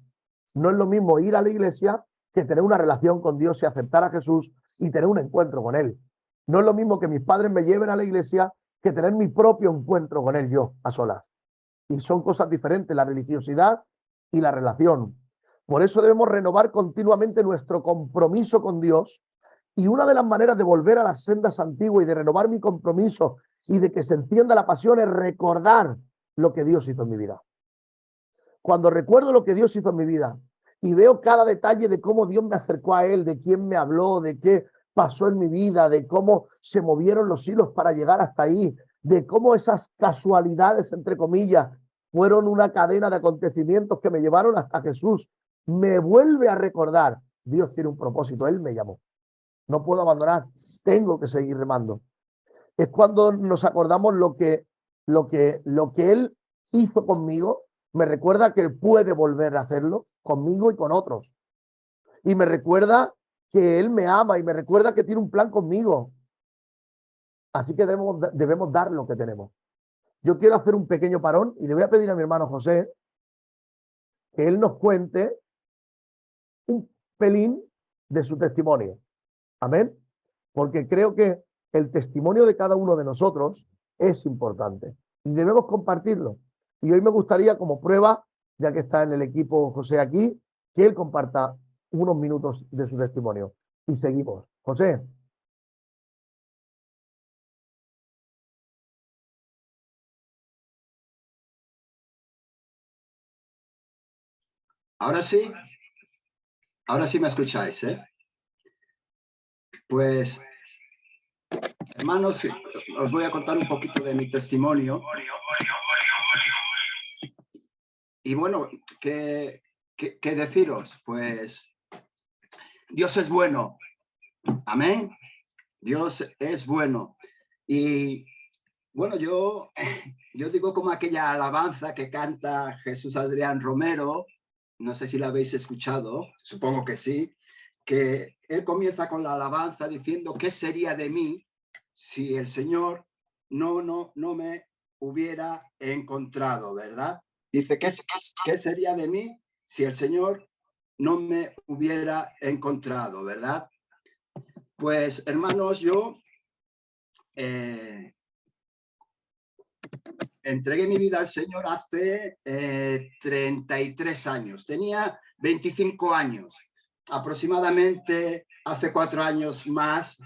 Speaker 2: No es lo mismo ir a la iglesia que tener una relación con Dios y aceptar a Jesús y tener un encuentro con Él. No es lo mismo que mis padres me lleven a la iglesia que tener mi propio encuentro con Él yo, a solas. Y son cosas diferentes, la religiosidad y la relación. Por eso debemos renovar continuamente nuestro compromiso con Dios. Y una de las maneras de volver a las sendas antiguas y de renovar mi compromiso y de que se encienda la pasión es recordar lo que Dios hizo en mi vida. Cuando recuerdo lo que Dios hizo en mi vida y veo cada detalle de cómo Dios me acercó a Él, de quién me habló, de qué pasó en mi vida, de cómo se movieron los hilos para llegar hasta ahí, de cómo esas casualidades, entre comillas, fueron una cadena de acontecimientos que me llevaron hasta Jesús, me vuelve a recordar, Dios tiene un propósito, Él me llamó. No puedo abandonar, tengo que seguir remando. Es cuando nos acordamos lo que Él hizo conmigo, me recuerda que Él puede volver a hacerlo conmigo y con otros. Y me recuerda que Él me ama y me recuerda que tiene un plan conmigo. Así que debemos dar lo que tenemos. Yo quiero hacer un pequeño parón y le voy a pedir a mi hermano José que él nos cuente un pelín de su testimonio. Amén. Porque creo que el testimonio de cada uno de nosotros es importante y debemos compartirlo. Y hoy me gustaría, como prueba, ya que está en el equipo José aquí, que él comparta unos minutos de su testimonio. Y seguimos. José.
Speaker 1: Ahora sí me escucháis, ¿eh? Pues, hermanos, os voy a contar un poquito de mi testimonio. Y bueno, ¿qué deciros? Pues, Dios es bueno. Amén. Dios es bueno. Y bueno, yo digo como aquella alabanza que canta Jesús Adrián Romero, no sé si la habéis escuchado, supongo que sí, que él comienza con la alabanza diciendo ¿qué sería de mí si el Señor no me hubiera encontrado, ¿verdad? Dice, ¿qué sería de mí si el Señor no me hubiera encontrado, ¿verdad? Pues, hermanos, yo entregué mi vida al Señor hace 33 años. Tenía 25 años. Aproximadamente hace 4 años más,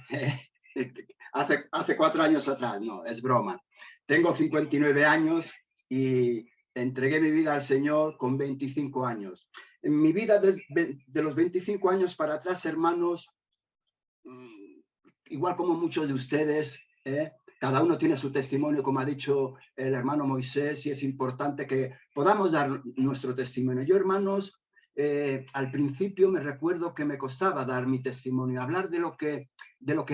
Speaker 1: hace 4 años atrás, no, es broma. Tengo 59 años y entregué mi vida al Señor con 25 años. En mi vida de los 25 años para atrás, hermanos, igual como muchos de ustedes, cada uno tiene su testimonio, como ha dicho el hermano Moisés, y es importante que podamos dar nuestro testimonio. Yo, hermanos, al principio me recuerdo que me costaba dar mi testimonio, hablar de lo que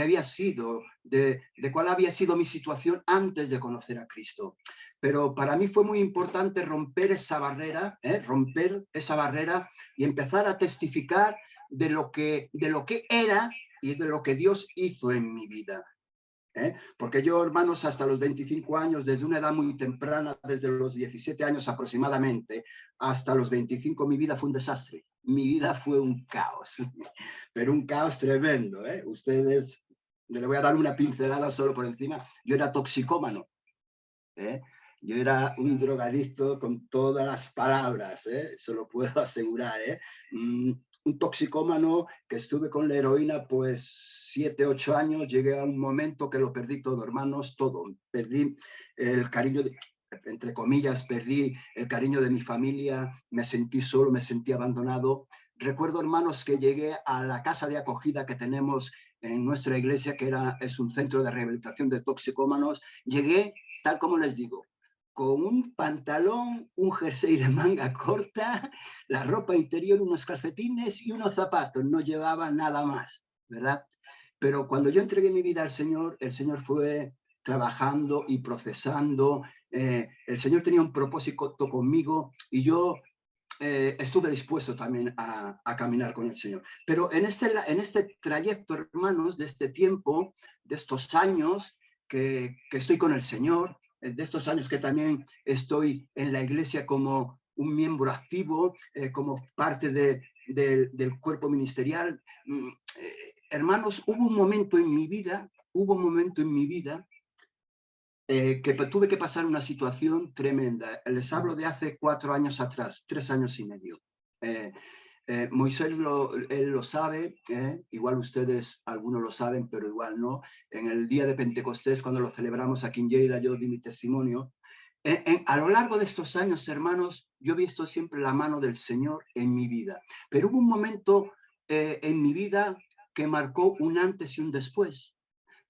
Speaker 1: había sido, de cuál había sido mi situación antes de conocer a Cristo. Pero para mí fue muy importante romper esa barrera y empezar a testificar de lo que era y de lo que Dios hizo en mi vida. Porque yo, hermanos, hasta los 25 años, desde una edad muy temprana, desde los 17 años aproximadamente, hasta los 25, mi vida fue un desastre. Mi vida fue un caos, pero un caos tremendo. Ustedes, le voy a dar una pincelada solo por encima. Yo era toxicómano. Yo era un drogadicto con todas las palabras, eso lo puedo asegurar. Un toxicómano que estuve con la heroína pues 7, 8 años, llegué a un momento que lo perdí todo, hermanos, todo. Perdí el cariño, entre comillas, perdí el cariño de mi familia, me sentí solo, me sentí abandonado. Recuerdo, hermanos, que llegué a la casa de acogida que tenemos en nuestra iglesia, que es un centro de rehabilitación de toxicómanos. Llegué, tal como les digo, con un pantalón, un jersey de manga corta, la ropa interior, unos calcetines y unos zapatos. No llevaba nada más, ¿verdad? Pero cuando yo entregué mi vida al Señor, el Señor fue trabajando y procesando. El Señor tenía un propósito conmigo y yo estuve dispuesto también a caminar con el Señor. Pero en este trayecto, hermanos, de este tiempo, de estos años que estoy con el Señor, de estos años que también estoy en la iglesia como un miembro activo, como parte del cuerpo ministerial. Hermanos, hubo un momento en mi vida que tuve que pasar una situación tremenda. Les hablo de hace 4 años atrás, 3 años y medio. Moisés él lo sabe, igual ustedes, algunos lo saben, pero igual no. En el día de Pentecostés, cuando lo celebramos aquí en Lleida, yo di mi testimonio. A lo largo de estos años, hermanos, yo he visto siempre la mano del Señor en mi vida. Pero hubo un momento en mi vida que marcó un antes y un después.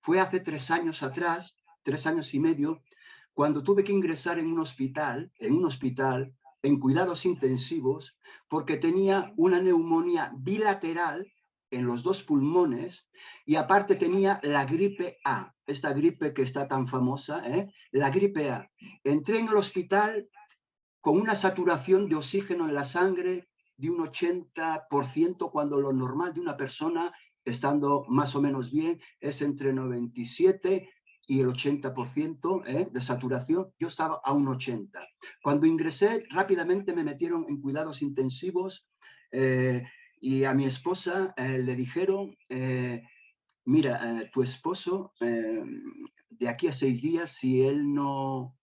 Speaker 1: Fue hace 3 años atrás, 3 años y medio, cuando tuve que ingresar en un hospital, en cuidados intensivos, porque tenía una neumonía bilateral en los 2 pulmones y aparte tenía la gripe A, esta gripe que está tan famosa, la gripe A. Entré en el hospital con una saturación de oxígeno en la sangre de un 80%, cuando lo normal de una persona, estando más o menos bien, es entre 97 y el 80% de saturación. Yo estaba a un 80. Cuando ingresé, rápidamente me metieron en cuidados intensivos y a mi esposa le dijeron, mira, tu esposo, de aquí a 6 días, si él no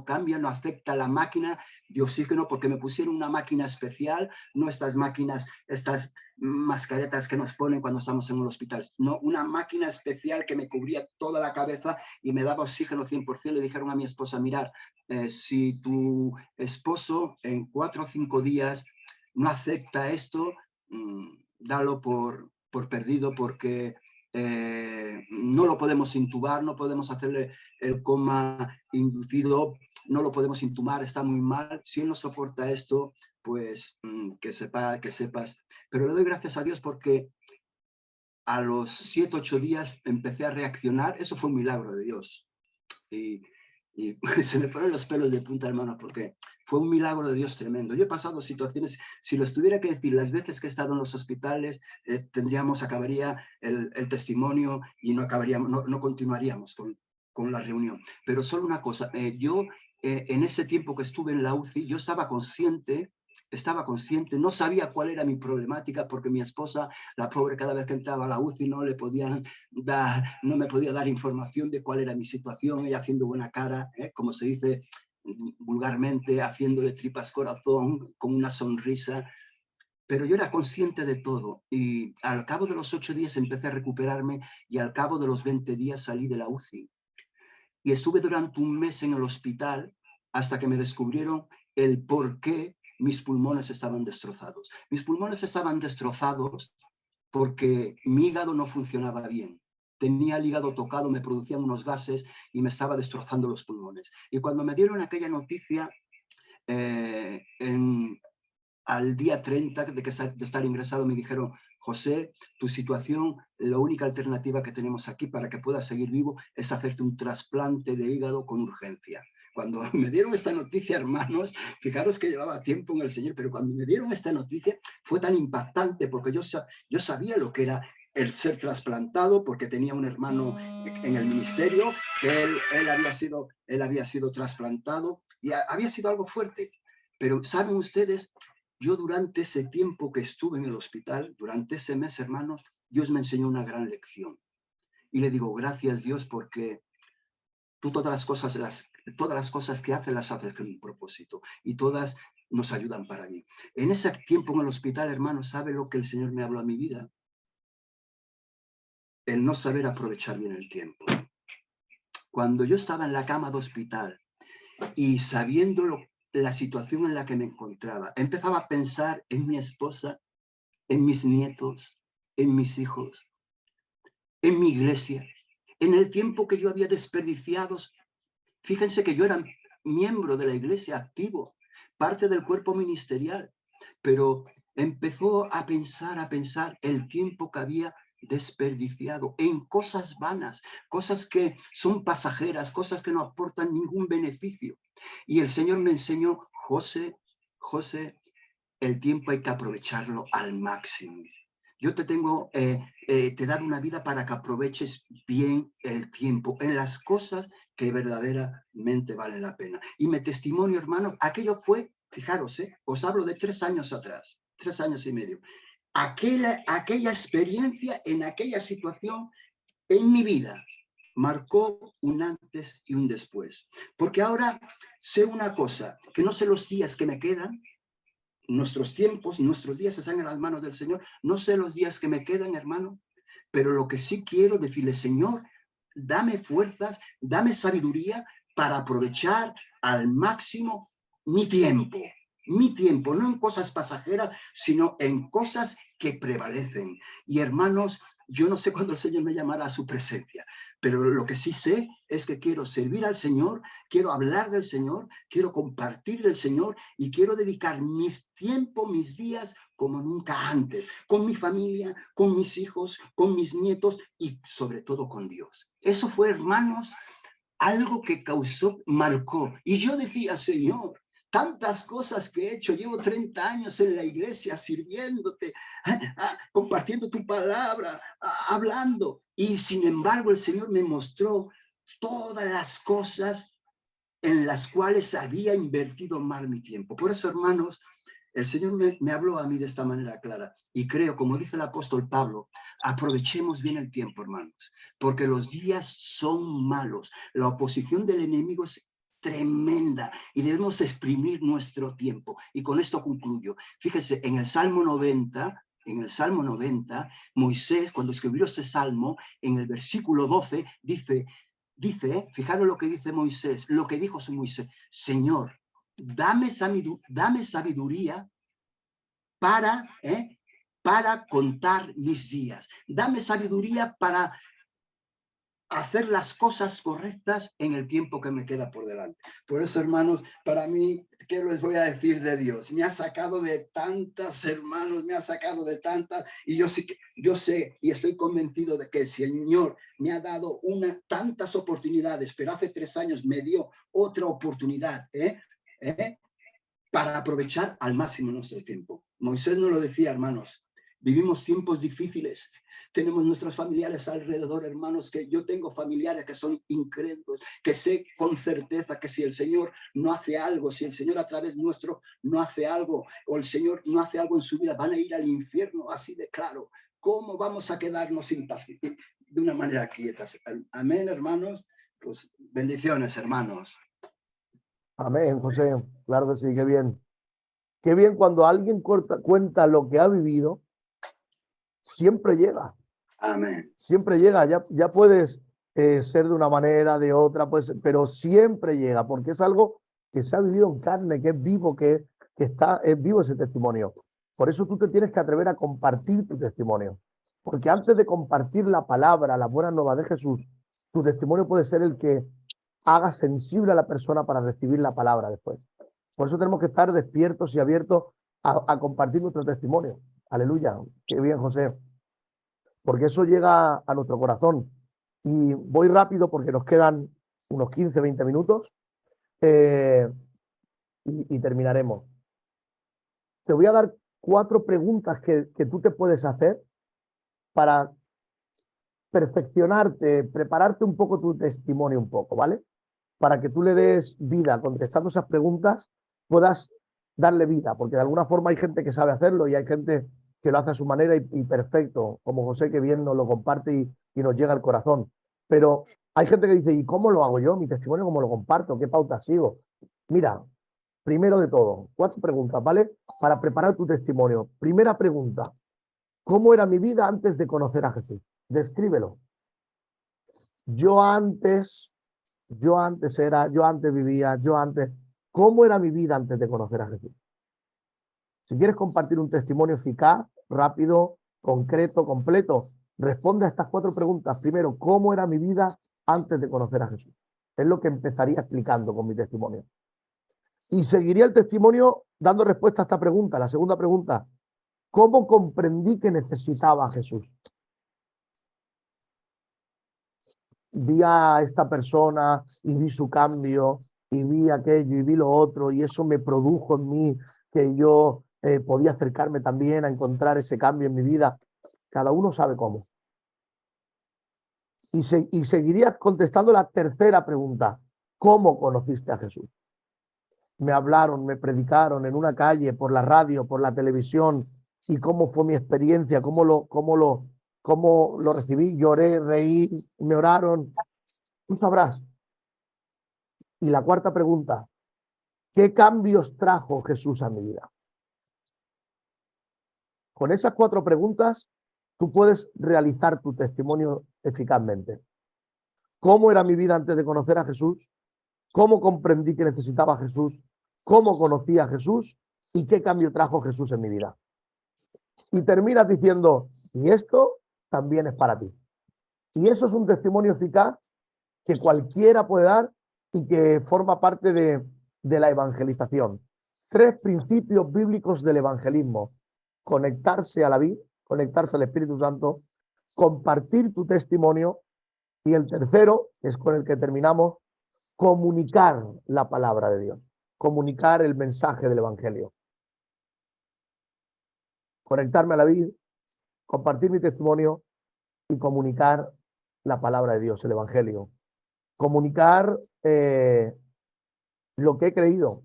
Speaker 1: cambia, no acepta la máquina de oxígeno, porque me pusieron una máquina especial, no estas máquinas, estas mascaretas que nos ponen cuando estamos en un hospital, no, una máquina especial que me cubría toda la cabeza y me daba oxígeno 100%. Le dijeron a mi esposa, mirar, si tu esposo en 4 o 5 días no acepta esto, dalo por perdido, porque no lo podemos intubar, no podemos hacerle el coma inducido, no lo podemos intubar, está muy mal. Si él no soporta esto, pues que sepas. Pero le doy gracias a Dios porque a los 7, 8 días empecé a reaccionar. Eso fue un milagro de Dios. Y se me ponen los pelos de punta, hermano, porque fue un milagro de Dios tremendo. Yo he pasado situaciones, si los tuviera que decir, las veces que he estado en los hospitales, acabaría el testimonio y no continuaríamos con la reunión. Pero solo una cosa, yo en ese tiempo que estuve en la UCI, yo estaba consciente, no sabía cuál era mi problemática, porque mi esposa, la pobre, cada vez que entraba a la UCI no me podía dar información de cuál era mi situación, ella haciendo buena cara, como se dice vulgarmente, haciéndole tripas corazón, con una sonrisa. Pero yo era consciente de todo y al cabo de los 8 días empecé a recuperarme y al cabo de los 20 días salí de la UCI. Y estuve durante un mes en el hospital hasta que me descubrieron el por qué mis pulmones estaban destrozados. Mis pulmones estaban destrozados porque mi hígado no funcionaba bien. Tenía el hígado tocado, me producían unos gases y me estaba destrozando los pulmones. Y cuando me dieron aquella noticia, al día 30 de estar ingresado, me dijeron: José, tu situación, la única alternativa que tenemos aquí para que puedas seguir vivo es hacerte un trasplante de hígado con urgencia. Cuando me dieron esta noticia, hermanos, fijaros que llevaba tiempo en el Señor, pero cuando me dieron esta noticia fue tan impactante, porque yo sabía lo que era el ser trasplantado, porque tenía un hermano en el ministerio, que él había sido trasplantado, y había sido algo fuerte. Pero ¿saben ustedes? Yo durante ese tiempo que estuve en el hospital, durante ese mes, hermanos, Dios me enseñó una gran lección. Y le digo: gracias, Dios, porque tú todas las cosas que haces, las haces con un propósito. Y todas nos ayudan para bien. En ese tiempo en el hospital, hermanos, ¿sabe lo que el Señor me habló a mi vida? El no saber aprovechar bien el tiempo. Cuando yo estaba en la cama de hospital y sabiendo la situación en la que me encontraba, empezaba a pensar en mi esposa, en mis nietos, en mis hijos, en mi iglesia, en el tiempo que yo había desperdiciado. Fíjense que yo era miembro de la iglesia activo, parte del cuerpo ministerial, pero empezó a pensar el tiempo que había desperdiciado en cosas vanas, cosas que son pasajeras, cosas que no aportan ningún beneficio. Y el Señor me enseñó: José, el tiempo hay que aprovecharlo al máximo. Yo te he dado una vida para que aproveches bien el tiempo en las cosas que verdaderamente valen la pena. Y mi testimonio, hermanos, aquello fue, fijaros, os hablo de 3 años atrás, 3 años y medio. Aquella experiencia en aquella situación en mi vida marcó un antes y un después. Porque ahora sé una cosa, que no sé los días que me quedan. Nuestros tiempos, nuestros días están en las manos del Señor. No sé los días que me quedan, hermano, pero lo que sí quiero decirle: Señor, dame fuerzas, dame sabiduría para aprovechar al máximo mi tiempo, no en cosas pasajeras, sino en cosas que prevalecen. Y hermanos, yo no sé cuándo el Señor me llamará a su presencia, pero lo que sí sé es que quiero servir al Señor, quiero hablar del Señor, quiero compartir del Señor y quiero dedicar mis tiempos, mis días como nunca antes, con mi familia, con mis hijos, con mis nietos y sobre todo con Dios. Eso fue, hermanos, algo que marcó. Y yo decía: Señor, tantas cosas que he hecho, llevo 30 años en la iglesia sirviéndote, compartiendo tu palabra, hablando. Y sin embargo el Señor me mostró todas las cosas en las cuales había invertido mal mi tiempo. Por eso, hermanos, el Señor me habló a mí de esta manera clara. Y creo, como dice el apóstol Pablo, aprovechemos bien el tiempo, hermanos, porque los días son malos. La oposición del enemigo es tremenda y debemos exprimir nuestro tiempo. Y con esto concluyo. Fíjese, en el Salmo 90, Moisés, cuando escribió ese salmo, en el versículo 12, dice, fijaros lo que dice Moisés, lo que dijo Moisés: Señor, dame sabiduría para contar mis días. Dame sabiduría para hacer las cosas correctas en el tiempo que me queda por delante. Por eso, hermanos, para mí, ¿qué les voy a decir de Dios? Me ha sacado de tantas, hermanos, me ha sacado de tantas, y yo sé y estoy convencido de que el Señor me ha dado tantas oportunidades, pero hace 3 años me dio otra oportunidad, para aprovechar al máximo nuestro tiempo. Moisés nos lo decía, hermanos, vivimos tiempos difíciles, tenemos nuestros familiares alrededor, hermanos, que yo tengo familiares que son incrédulos, que sé con certeza que si el Señor no hace algo, si el Señor a través nuestro no hace algo, o el Señor no hace algo en su vida, van a ir al infierno, así de claro. ¿Cómo vamos a quedarnos de una manera quieta? Amén, hermanos. Pues bendiciones, hermanos.
Speaker 2: Amén, José. Claro que sí, qué bien. Qué bien cuando alguien cuenta lo que ha vivido, siempre llega.
Speaker 1: Amén.
Speaker 2: Siempre llega. Ya puedes ser de una manera, de otra, pues, pero siempre llega, porque es algo que se ha vivido en carne, que es vivo, que es vivo ese testimonio. Por eso tú te tienes que atrever a compartir tu testimonio. Porque antes de compartir la palabra, la buena nueva de Jesús, tu testimonio puede ser el que haga sensible a la persona para recibir la palabra después. Por eso tenemos que estar despiertos y abiertos a compartir nuestro testimonio. Aleluya. Qué bien, José. Porque eso llega a nuestro corazón. Y voy rápido porque nos quedan unos 15, 20 minutos y terminaremos. Te voy a dar 4 preguntas que tú te puedes hacer para perfeccionarte, prepararte un poco tu testimonio un poco, ¿vale? Para que tú le des vida, contestando esas preguntas, puedas darle vida, porque de alguna forma hay gente que sabe hacerlo y hay gente que lo hace a su manera y perfecto, como José, que bien nos lo comparte y nos llega al corazón. Pero hay gente que dice, ¿y cómo lo hago yo? Mi testimonio, ¿cómo lo comparto? ¿Qué pauta sigo? Mira, primero de todo, 4 preguntas, ¿vale? Para preparar tu testimonio. Primera pregunta, ¿cómo era mi vida antes de conocer a Jesús? Descríbelo. Yo antes vivía, ¿cómo era mi vida antes de conocer a Jesús? Si quieres compartir un testimonio eficaz, rápido, concreto, completo, responde a estas 4 preguntas. Primero, ¿cómo era mi vida antes de conocer a Jesús? Es lo que empezaría explicando con mi testimonio. Y seguiría el testimonio dando respuesta a esta pregunta. La segunda pregunta, ¿cómo comprendí que necesitaba a Jesús? Vi a esta persona y vi su cambio y vi aquello y vi lo otro y eso me produjo en mí que yo podía acercarme también a encontrar ese cambio en mi vida. Cada uno sabe cómo. Y seguiría contestando la tercera pregunta. ¿Cómo conociste a Jesús? Me hablaron, me predicaron en una calle, por la radio, por la televisión, y cómo fue mi experiencia, cómo lo recibí, lloré, reí, me oraron. Tú sabrás. Y la cuarta pregunta, ¿qué cambios trajo Jesús a mi vida? Con esas 4 preguntas, tú puedes realizar tu testimonio eficazmente. ¿Cómo era mi vida antes de conocer a Jesús? ¿Cómo comprendí que necesitaba a Jesús? ¿Cómo conocí a Jesús? ¿Y qué cambio trajo Jesús en mi vida? Y terminas diciendo, y esto también es para ti. Y eso es un testimonio eficaz que cualquiera puede dar y que forma parte de la evangelización. 3 principios bíblicos del evangelismo: conectarse a la vida, conectarse al Espíritu Santo, compartir tu testimonio, y el tercero, que es con el que terminamos, comunicar la palabra de Dios, comunicar el mensaje del evangelio. Conectarme a la vida, compartir mi testimonio y comunicar la palabra de Dios, el evangelio. Comunicar lo que he creído,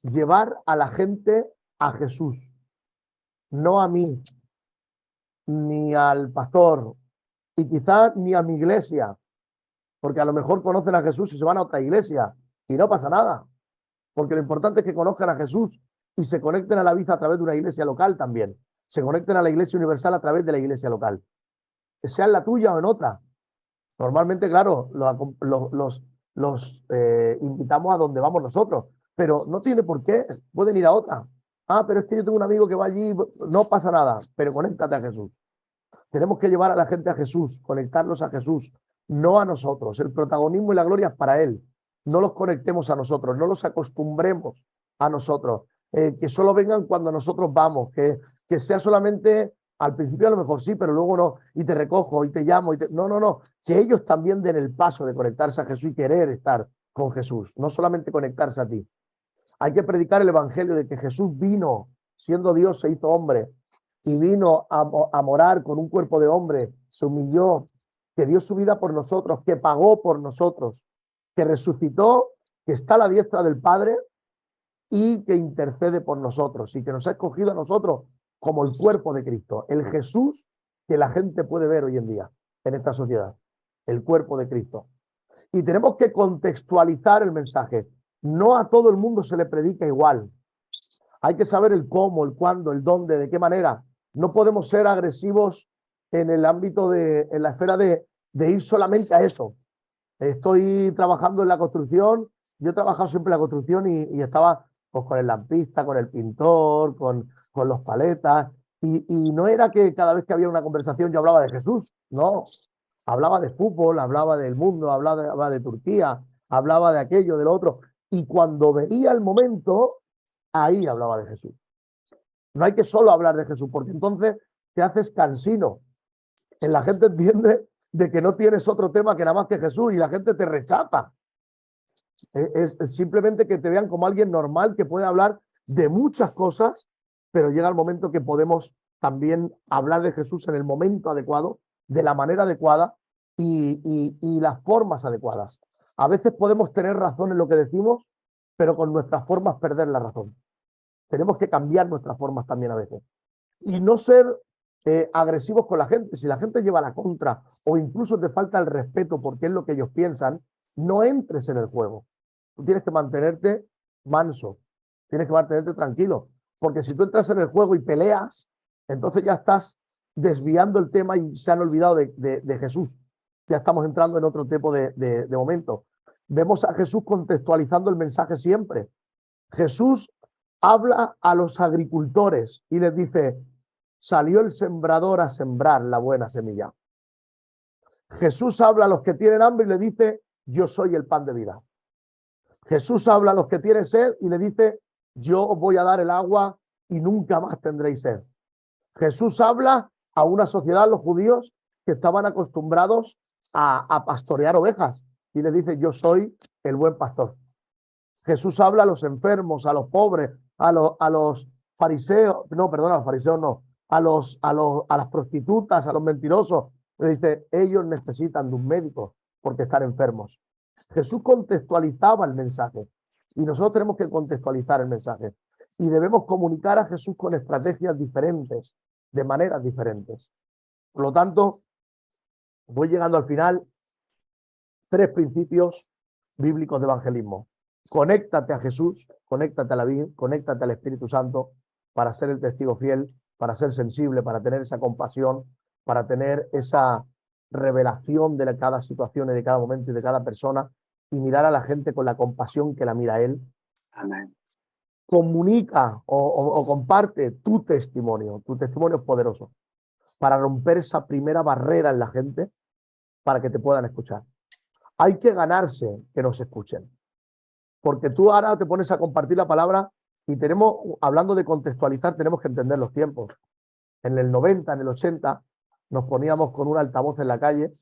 Speaker 2: llevar a la gente a Jesús, no a mí, ni al pastor, y quizás ni a mi iglesia, porque a lo mejor conocen a Jesús y se van a otra iglesia, y no pasa nada, porque lo importante es que conozcan a Jesús y se conecten a la vida a través de una iglesia local también, se conecten a la iglesia universal a través de la iglesia local, sea en la tuya o en otra. Normalmente, claro, los invitamos a donde vamos nosotros, pero no tiene por qué, pueden ir a otra. Ah, pero es que yo tengo un amigo que va allí, no pasa nada, pero conéctate a Jesús. Tenemos que llevar a la gente a Jesús, conectarlos a Jesús, no a nosotros. El protagonismo y la gloria es para Él. No los conectemos a nosotros, no los acostumbremos a nosotros. Que solo vengan cuando nosotros vamos, que sea solamente, al principio a lo mejor sí, pero luego no, y te recojo, y te llamo, no, que ellos también den el paso de conectarse a Jesús y querer estar con Jesús, no solamente conectarse a ti. Hay que predicar el evangelio de que Jesús vino, siendo Dios, se hizo hombre, y vino a morar con un cuerpo de hombre, se humilló, que dio su vida por nosotros, que pagó por nosotros, que resucitó, que está a la diestra del Padre y que intercede por nosotros y que nos ha escogido a nosotros como el cuerpo de Cristo, el Jesús que la gente puede ver hoy en día en esta sociedad, el cuerpo de Cristo. Y tenemos que contextualizar el mensaje. No a todo el mundo se le predica igual. Hay que saber el cómo, el cuándo, el dónde, de qué manera. No podemos ser agresivos en el ámbito en la esfera de ir solamente a eso. Estoy trabajando en la construcción, yo he trabajado siempre en la construcción y estaba pues, con el lampista, con el pintor, con los paletas, Y no era que cada vez que había una conversación yo hablaba de Jesús, no. Hablaba de fútbol, hablaba del mundo, hablaba de Turquía, hablaba de aquello, de lo otro. Y cuando veía el momento, ahí hablaba de Jesús. No hay que solo hablar de Jesús, porque entonces te haces cansino. La gente entiende de que no tienes otro tema que nada más que Jesús y la gente te rechaza. Es simplemente que te vean como alguien normal que puede hablar de muchas cosas, pero llega el momento que podemos también hablar de Jesús en el momento adecuado, de la manera adecuada y las formas adecuadas. A veces podemos tener razón en lo que decimos, pero con nuestras formas perder la razón. Tenemos que cambiar nuestras formas también a veces. Y no ser agresivos con la gente. Si la gente lleva la contra o incluso te falta el respeto porque es lo que ellos piensan, no entres en el juego. Tú tienes que mantenerte manso, tienes que mantenerte tranquilo, porque si tú entras en el juego y peleas, entonces ya estás desviando el tema y se han olvidado de Jesús. Ya estamos entrando en otro tipo de momento. Vemos a Jesús contextualizando el mensaje siempre. Jesús habla a los agricultores y les dice, salió el sembrador a sembrar la buena semilla. Jesús habla a los que tienen hambre y le dice, yo soy el pan de vida. Jesús habla a los que tienen sed y le dice, yo os voy a dar el agua y nunca más tendréis sed. Jesús habla a una sociedad, los judíos, que estaban acostumbrados a pastorear ovejas y le dice, yo soy el buen pastor. Jesús habla a los enfermos, a los pobres, a los fariseos, no, perdón, a los fariseos no, a las prostitutas, a los mentirosos. Le dice, ellos necesitan de un médico porque están enfermos. Jesús contextualizaba el mensaje y nosotros tenemos que contextualizar el mensaje y debemos comunicar a Jesús con estrategias diferentes, de maneras diferentes. Por lo tanto, voy llegando al final, 3 principios bíblicos de evangelismo. Conéctate a Jesús, conéctate a la Virgen, conéctate al Espíritu Santo para ser el testigo fiel, para ser sensible, para tener esa compasión, para tener esa revelación de cada situación y de cada momento y de cada persona y mirar a la gente con la compasión que la mira a él.
Speaker 1: Amén.
Speaker 2: Comunica o comparte tu testimonio es poderoso para romper esa primera barrera en la gente para que te puedan escuchar. Hay que ganarse que nos escuchen. Porque tú ahora te pones a compartir la palabra y tenemos, hablando de contextualizar, tenemos que entender los tiempos. En el 90, en el 80, nos poníamos con un altavoz en la calle,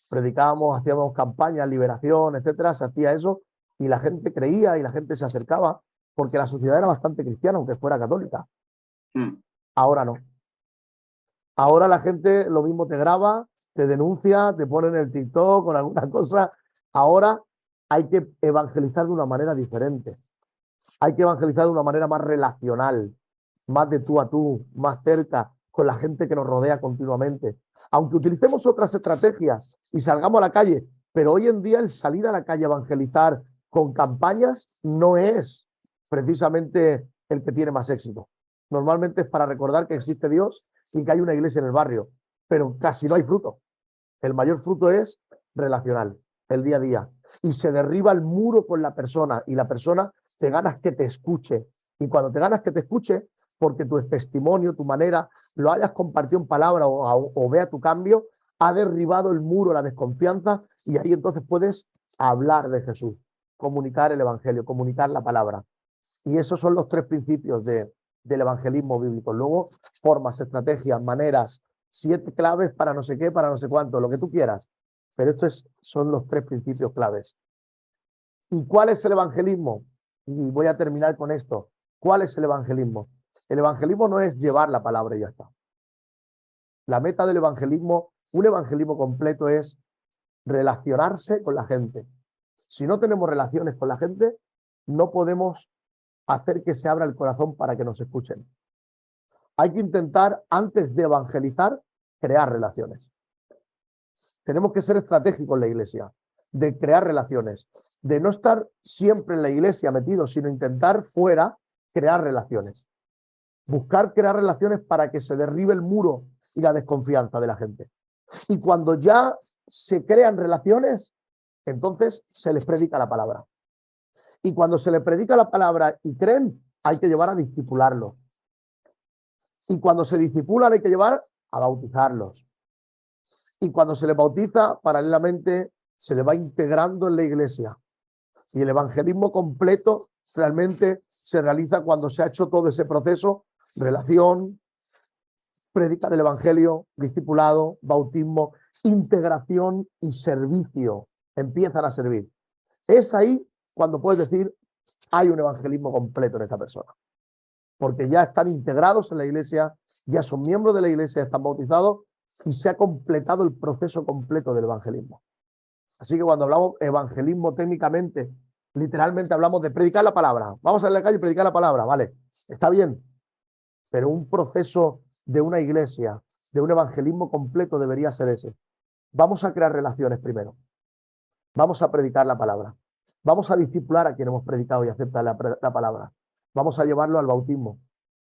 Speaker 2: predicábamos, hacíamos campañas, liberación, etcétera, se hacía eso y la gente creía y la gente se acercaba porque la sociedad era bastante cristiana, aunque fuera católica. Ahora no. Ahora la gente lo mismo te graba, te denuncia, te pone en el TikTok con alguna cosa. Ahora hay que evangelizar de una manera diferente. Hay que evangelizar de una manera más relacional, más de tú a tú, más cerca, con la gente que nos rodea continuamente. Aunque utilicemos otras estrategias y salgamos a la calle, pero hoy en día el salir a la calle a evangelizar con campañas no es precisamente el que tiene más éxito. Normalmente es para recordar que existe Dios y que hay una iglesia en el barrio, pero casi no hay fruto. El mayor fruto es relacional, el día a día. Y se derriba el muro con la persona y la persona te ganas que te escuche. Y cuando te ganas que te escuche, porque tu testimonio, tu manera, lo hayas compartido en palabra o vea tu cambio, ha derribado el muro, la desconfianza y ahí entonces puedes hablar de Jesús, comunicar el evangelio, comunicar la palabra. Y esos son los 3 principios del evangelismo bíblico. Luego, formas, estrategias, maneras, 7 claves para no sé qué, para no sé cuánto, lo que tú quieras. Pero estos son los 3 principios claves. ¿Y cuál es el evangelismo? Y voy a terminar con esto. ¿Cuál es el evangelismo? El evangelismo no es llevar la palabra y ya está. La meta del evangelismo, un evangelismo completo es relacionarse con la gente. Si no tenemos relaciones con la gente, no podemos hacer que se abra el corazón para que nos escuchen. Hay que intentar, antes de evangelizar, crear relaciones. Tenemos que ser estratégicos en la iglesia, de crear relaciones, de no estar siempre en la iglesia metidos, sino intentar fuera crear relaciones. Buscar crear relaciones para que se derribe el muro y la desconfianza de la gente. Y cuando ya se crean relaciones, entonces se les predica la palabra. Y cuando se les predica la palabra y creen, hay que llevar a discipularlos. Y cuando se discipulan hay que llevar a bautizarlos. Y cuando se les bautiza, paralelamente se les va integrando en la iglesia. Y el evangelismo completo realmente se realiza cuando se ha hecho todo ese proceso: relación, prédica del evangelio, discipulado, bautismo, integración y servicio. Empiezan a servir. Es ahí cuando puedes decir: hay un evangelismo completo en esta persona, porque ya están integrados en la iglesia, ya son miembros de la iglesia, están bautizados y se ha completado el proceso completo del evangelismo. Así que cuando hablamos evangelismo técnicamente, literalmente hablamos de predicar la palabra. Vamos a ir a la calle y predicar la palabra, vale, está bien, pero un proceso de una iglesia, de un evangelismo completo debería ser ese. Vamos a crear relaciones primero. Vamos a predicar la palabra. Vamos a discipular a quien hemos predicado y acepta la palabra. Vamos a llevarlo al bautismo.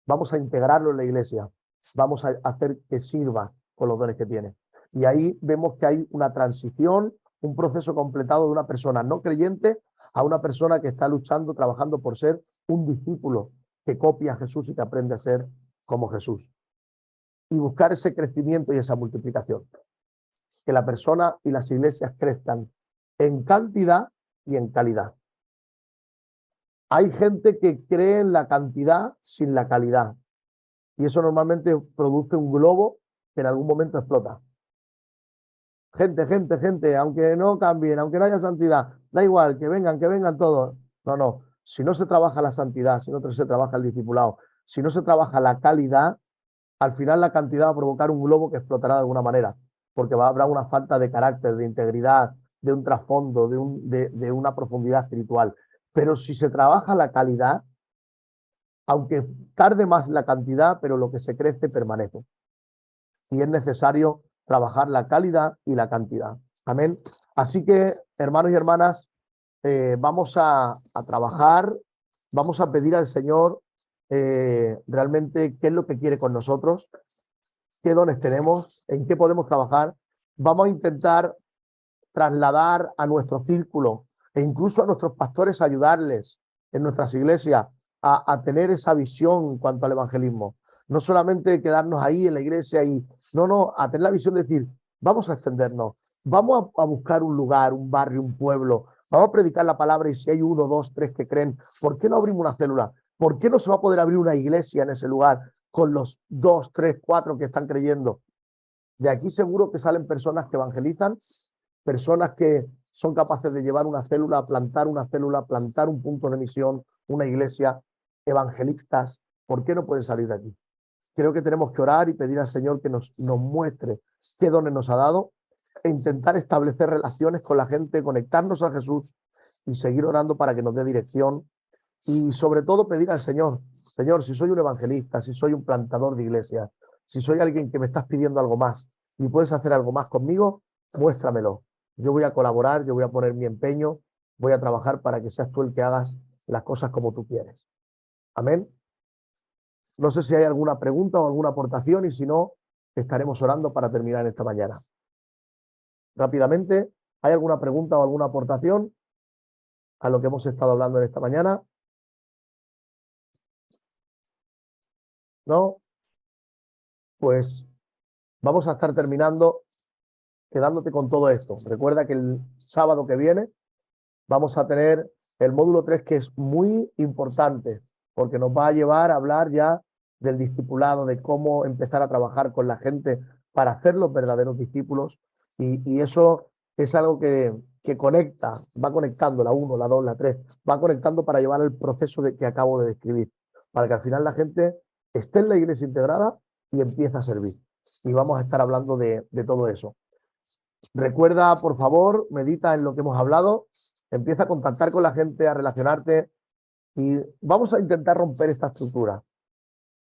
Speaker 2: Vamos a integrarlo en la iglesia. Vamos a hacer que sirva con los dones que tiene. Y ahí vemos que hay una transición, un proceso completado de una persona no creyente a una persona que está luchando, trabajando por ser un discípulo que copia a Jesús y que aprende a ser como Jesús. Y buscar ese crecimiento y esa multiplicación. Que la persona y las iglesias crezcan en cantidad y en calidad. Hay gente que cree en la cantidad sin la calidad. Y eso normalmente produce un globo que en algún momento explota. Gente, aunque no cambien, aunque no haya santidad, da igual, que vengan todos. No. Si no se trabaja la santidad, si no se trabaja el discipulado, si no se trabaja la calidad, al final la cantidad va a provocar un globo que explotará de alguna manera, porque habrá una falta de carácter, de integridad, de un trasfondo, de una profundidad espiritual. Pero si se trabaja la calidad, aunque tarde más la cantidad, pero lo que se crece permanece. Y es necesario trabajar la calidad y la cantidad. Amén. Así que, hermanos y hermanas, vamos a trabajar, vamos a pedir al Señor realmente qué es lo que quiere con nosotros, qué dones tenemos, en qué podemos trabajar. Vamos a intentar trasladar a nuestro círculo e incluso a nuestros pastores, ayudarles en nuestras iglesias a tener esa visión en cuanto al evangelismo. No solamente quedarnos ahí en la iglesia y no, a tener la visión de decir: vamos a extendernos, vamos a buscar un lugar, un barrio, un pueblo, vamos a predicar la palabra, y si hay 1, 2, 3 que creen, ¿por qué no abrimos una célula? ¿Por qué no se va a poder abrir una iglesia en ese lugar con los 2, 3, 4 que están creyendo? De aquí seguro que salen personas que evangelizan, personas que son capaces de llevar una célula, plantar un punto de misión, una iglesia, evangelistas. ¿Por qué no pueden salir de aquí? Creo que tenemos que orar y pedir al Señor que nos muestre qué dones nos ha dado e intentar establecer relaciones con la gente, conectarnos a Jesús y seguir orando para que nos dé dirección. Y sobre todo pedir al Señor: Señor, si soy un evangelista, si soy un plantador de iglesia, si soy alguien que me estás pidiendo algo más y puedes hacer algo más conmigo, muéstramelo. Yo voy a colaborar, yo voy a poner mi empeño, voy a trabajar para que seas tú el que hagas las cosas como tú quieres. Amén. No sé si hay alguna pregunta o alguna aportación, y si no, estaremos orando para terminar esta mañana. Rápidamente, ¿hay alguna pregunta o alguna aportación a lo que hemos estado hablando en esta mañana? ¿No? Pues vamos a estar terminando, quedándote con todo esto. Recuerda que el sábado que viene vamos a tener el módulo 3, que es muy importante, porque nos va a llevar a hablar ya del discipulado, de cómo empezar a trabajar con la gente para hacer los verdaderos discípulos. Y eso es algo que conecta, va conectando la 1, la 2, la 3, va conectando para llevar el proceso que acabo de describir, para que al final la gente esté en la iglesia integrada y empiece a servir. Y vamos a estar hablando de todo eso. Recuerda, por favor, medita en lo que hemos hablado, empieza a contactar con la gente, a relacionarte, y vamos a intentar romper esta estructura.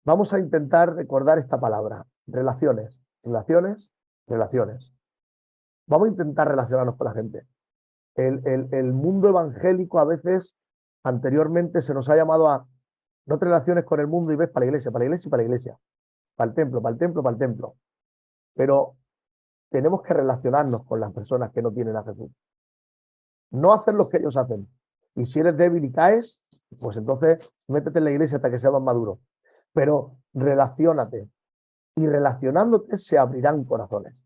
Speaker 2: Vamos a intentar recordar esta palabra: relaciones, relaciones, relaciones. Vamos a intentar relacionarnos con la gente. El mundo evangélico a veces, anteriormente, se nos ha llamado a: no te relaciones con el mundo y ves para la iglesia, para la iglesia y para la iglesia, para el templo, para el templo, para el templo. Pero tenemos que relacionarnos con las personas que no tienen a Jesús. No hacer lo que ellos hacen. Y si eres débil y caes, pues entonces métete en la iglesia hasta que seas más maduro. pero relaciónate. Y relacionándote se abrirán corazones.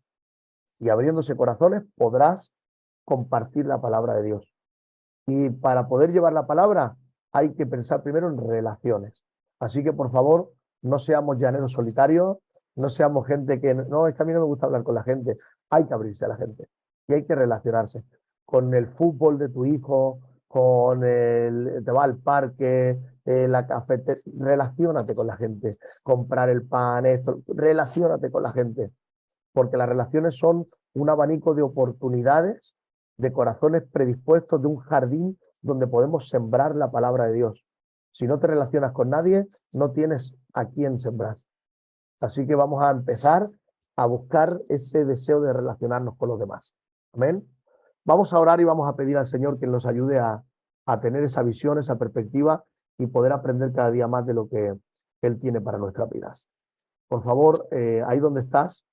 Speaker 2: Y abriéndose corazones podrás compartir la palabra de Dios. Y para poder llevar la palabra hay que pensar primero en relaciones. Así que por favor, no seamos llaneros solitarios, no seamos gente que no, es que a mí no me gusta hablar con la gente. Hay que abrirse a la gente y hay que relacionarse con el fútbol de tu hijo, con te va al parque, la cafetería, relaciónate con la gente, comprar el pan, esto, relaciónate con la gente, porque las relaciones son un abanico de oportunidades, de corazones predispuestos, de un jardín donde podemos sembrar la palabra de Dios. Si no te relacionas con nadie, no tienes a quién sembrar. Así que vamos a empezar a buscar ese deseo de relacionarnos con los demás. Amén. Vamos a orar y vamos a pedir al Señor que nos ayude a tener esa visión, esa perspectiva y poder aprender cada día más de lo que Él tiene para nuestras vidas. Por favor, ahí donde estás,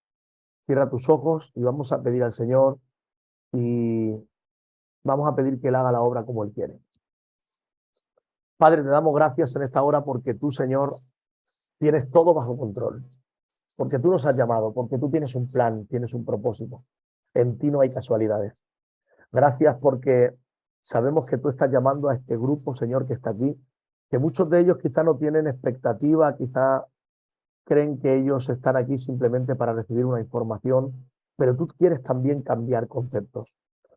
Speaker 2: cierra tus ojos y vamos a pedir al Señor y vamos a pedir que Él haga la obra como Él quiere. Padre, te damos gracias en esta hora porque tú, Señor, tienes todo bajo control. Porque tú nos has llamado, porque tú tienes un plan, tienes un propósito. En ti no hay casualidades. Gracias porque sabemos que tú estás llamando a este grupo, Señor, que está aquí, que muchos de ellos quizá no tienen expectativa, quizá creen que ellos están aquí simplemente para recibir una información, pero tú quieres también cambiar conceptos,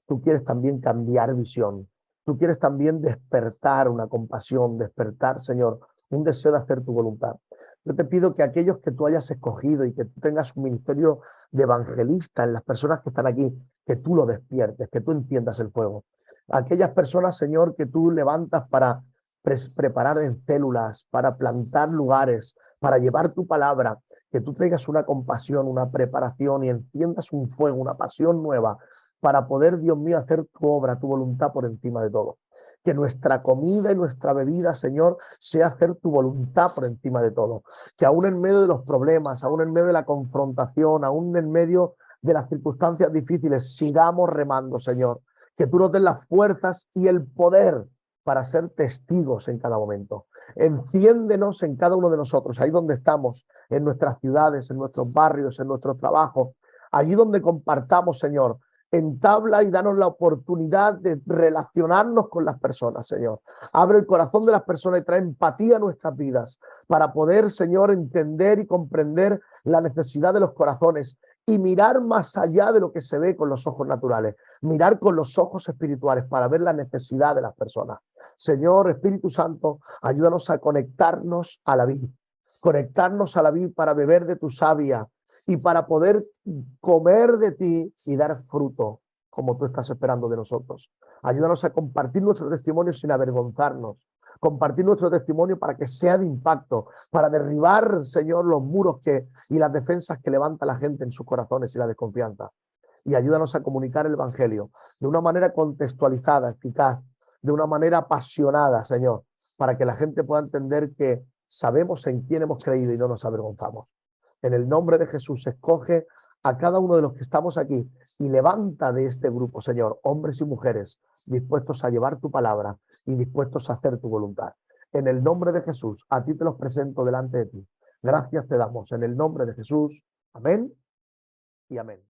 Speaker 2: tú quieres también cambiar visión, tú quieres también despertar una compasión, despertar, Señor, un deseo de hacer tu voluntad. Yo te pido que aquellos que tú hayas escogido y que tú tengas un ministerio de evangelista en las personas que están aquí, que tú lo despiertes, que tú enciendas el fuego. Aquellas personas, Señor, que tú levantas para preparar en células, para plantar lugares, para llevar tu palabra, que tú traigas una compasión, una preparación y enciendas un fuego, una pasión nueva para poder, Dios mío, hacer tu obra, tu voluntad por encima de todo. Que nuestra comida y nuestra bebida, Señor, sea hacer tu voluntad por encima de todo. Que aún en medio de los problemas, aún en medio de la confrontación, aún en medio de las circunstancias difíciles, sigamos remando, Señor. Que tú nos des las fuerzas y el poder para ser testigos en cada momento. Enciéndenos en cada uno de nosotros, ahí donde estamos, en nuestras ciudades, en nuestros barrios, en nuestros trabajos, allí donde compartamos, Señor. Entabla y danos la oportunidad de relacionarnos con las personas, Señor. Abre el corazón de las personas y trae empatía a nuestras vidas para poder, Señor, entender y comprender la necesidad de los corazones y mirar más allá de lo que se ve con los ojos naturales, mirar con los ojos espirituales para ver la necesidad de las personas. Señor, Espíritu Santo, ayúdanos a conectarnos a la vid para beber de tu savia y para poder comer de ti y dar fruto como tú estás esperando de nosotros. Ayúdanos a compartir nuestro testimonio sin avergonzarnos, compartir nuestro testimonio para que sea de impacto, para derribar, Señor, los muros y las defensas que levanta la gente en sus corazones y la desconfianza. Y ayúdanos a comunicar el Evangelio de una manera contextualizada, eficaz, de una manera apasionada, Señor, para que la gente pueda entender que sabemos en quién hemos creído y no nos avergonzamos. En el nombre de Jesús, escoge a cada uno de los que estamos aquí y levanta de este grupo, Señor, hombres y mujeres dispuestos a llevar tu palabra y dispuestos a hacer tu voluntad. En el nombre de Jesús, a ti te los presento delante de ti. Gracias te damos en el nombre de Jesús. Amén y amén.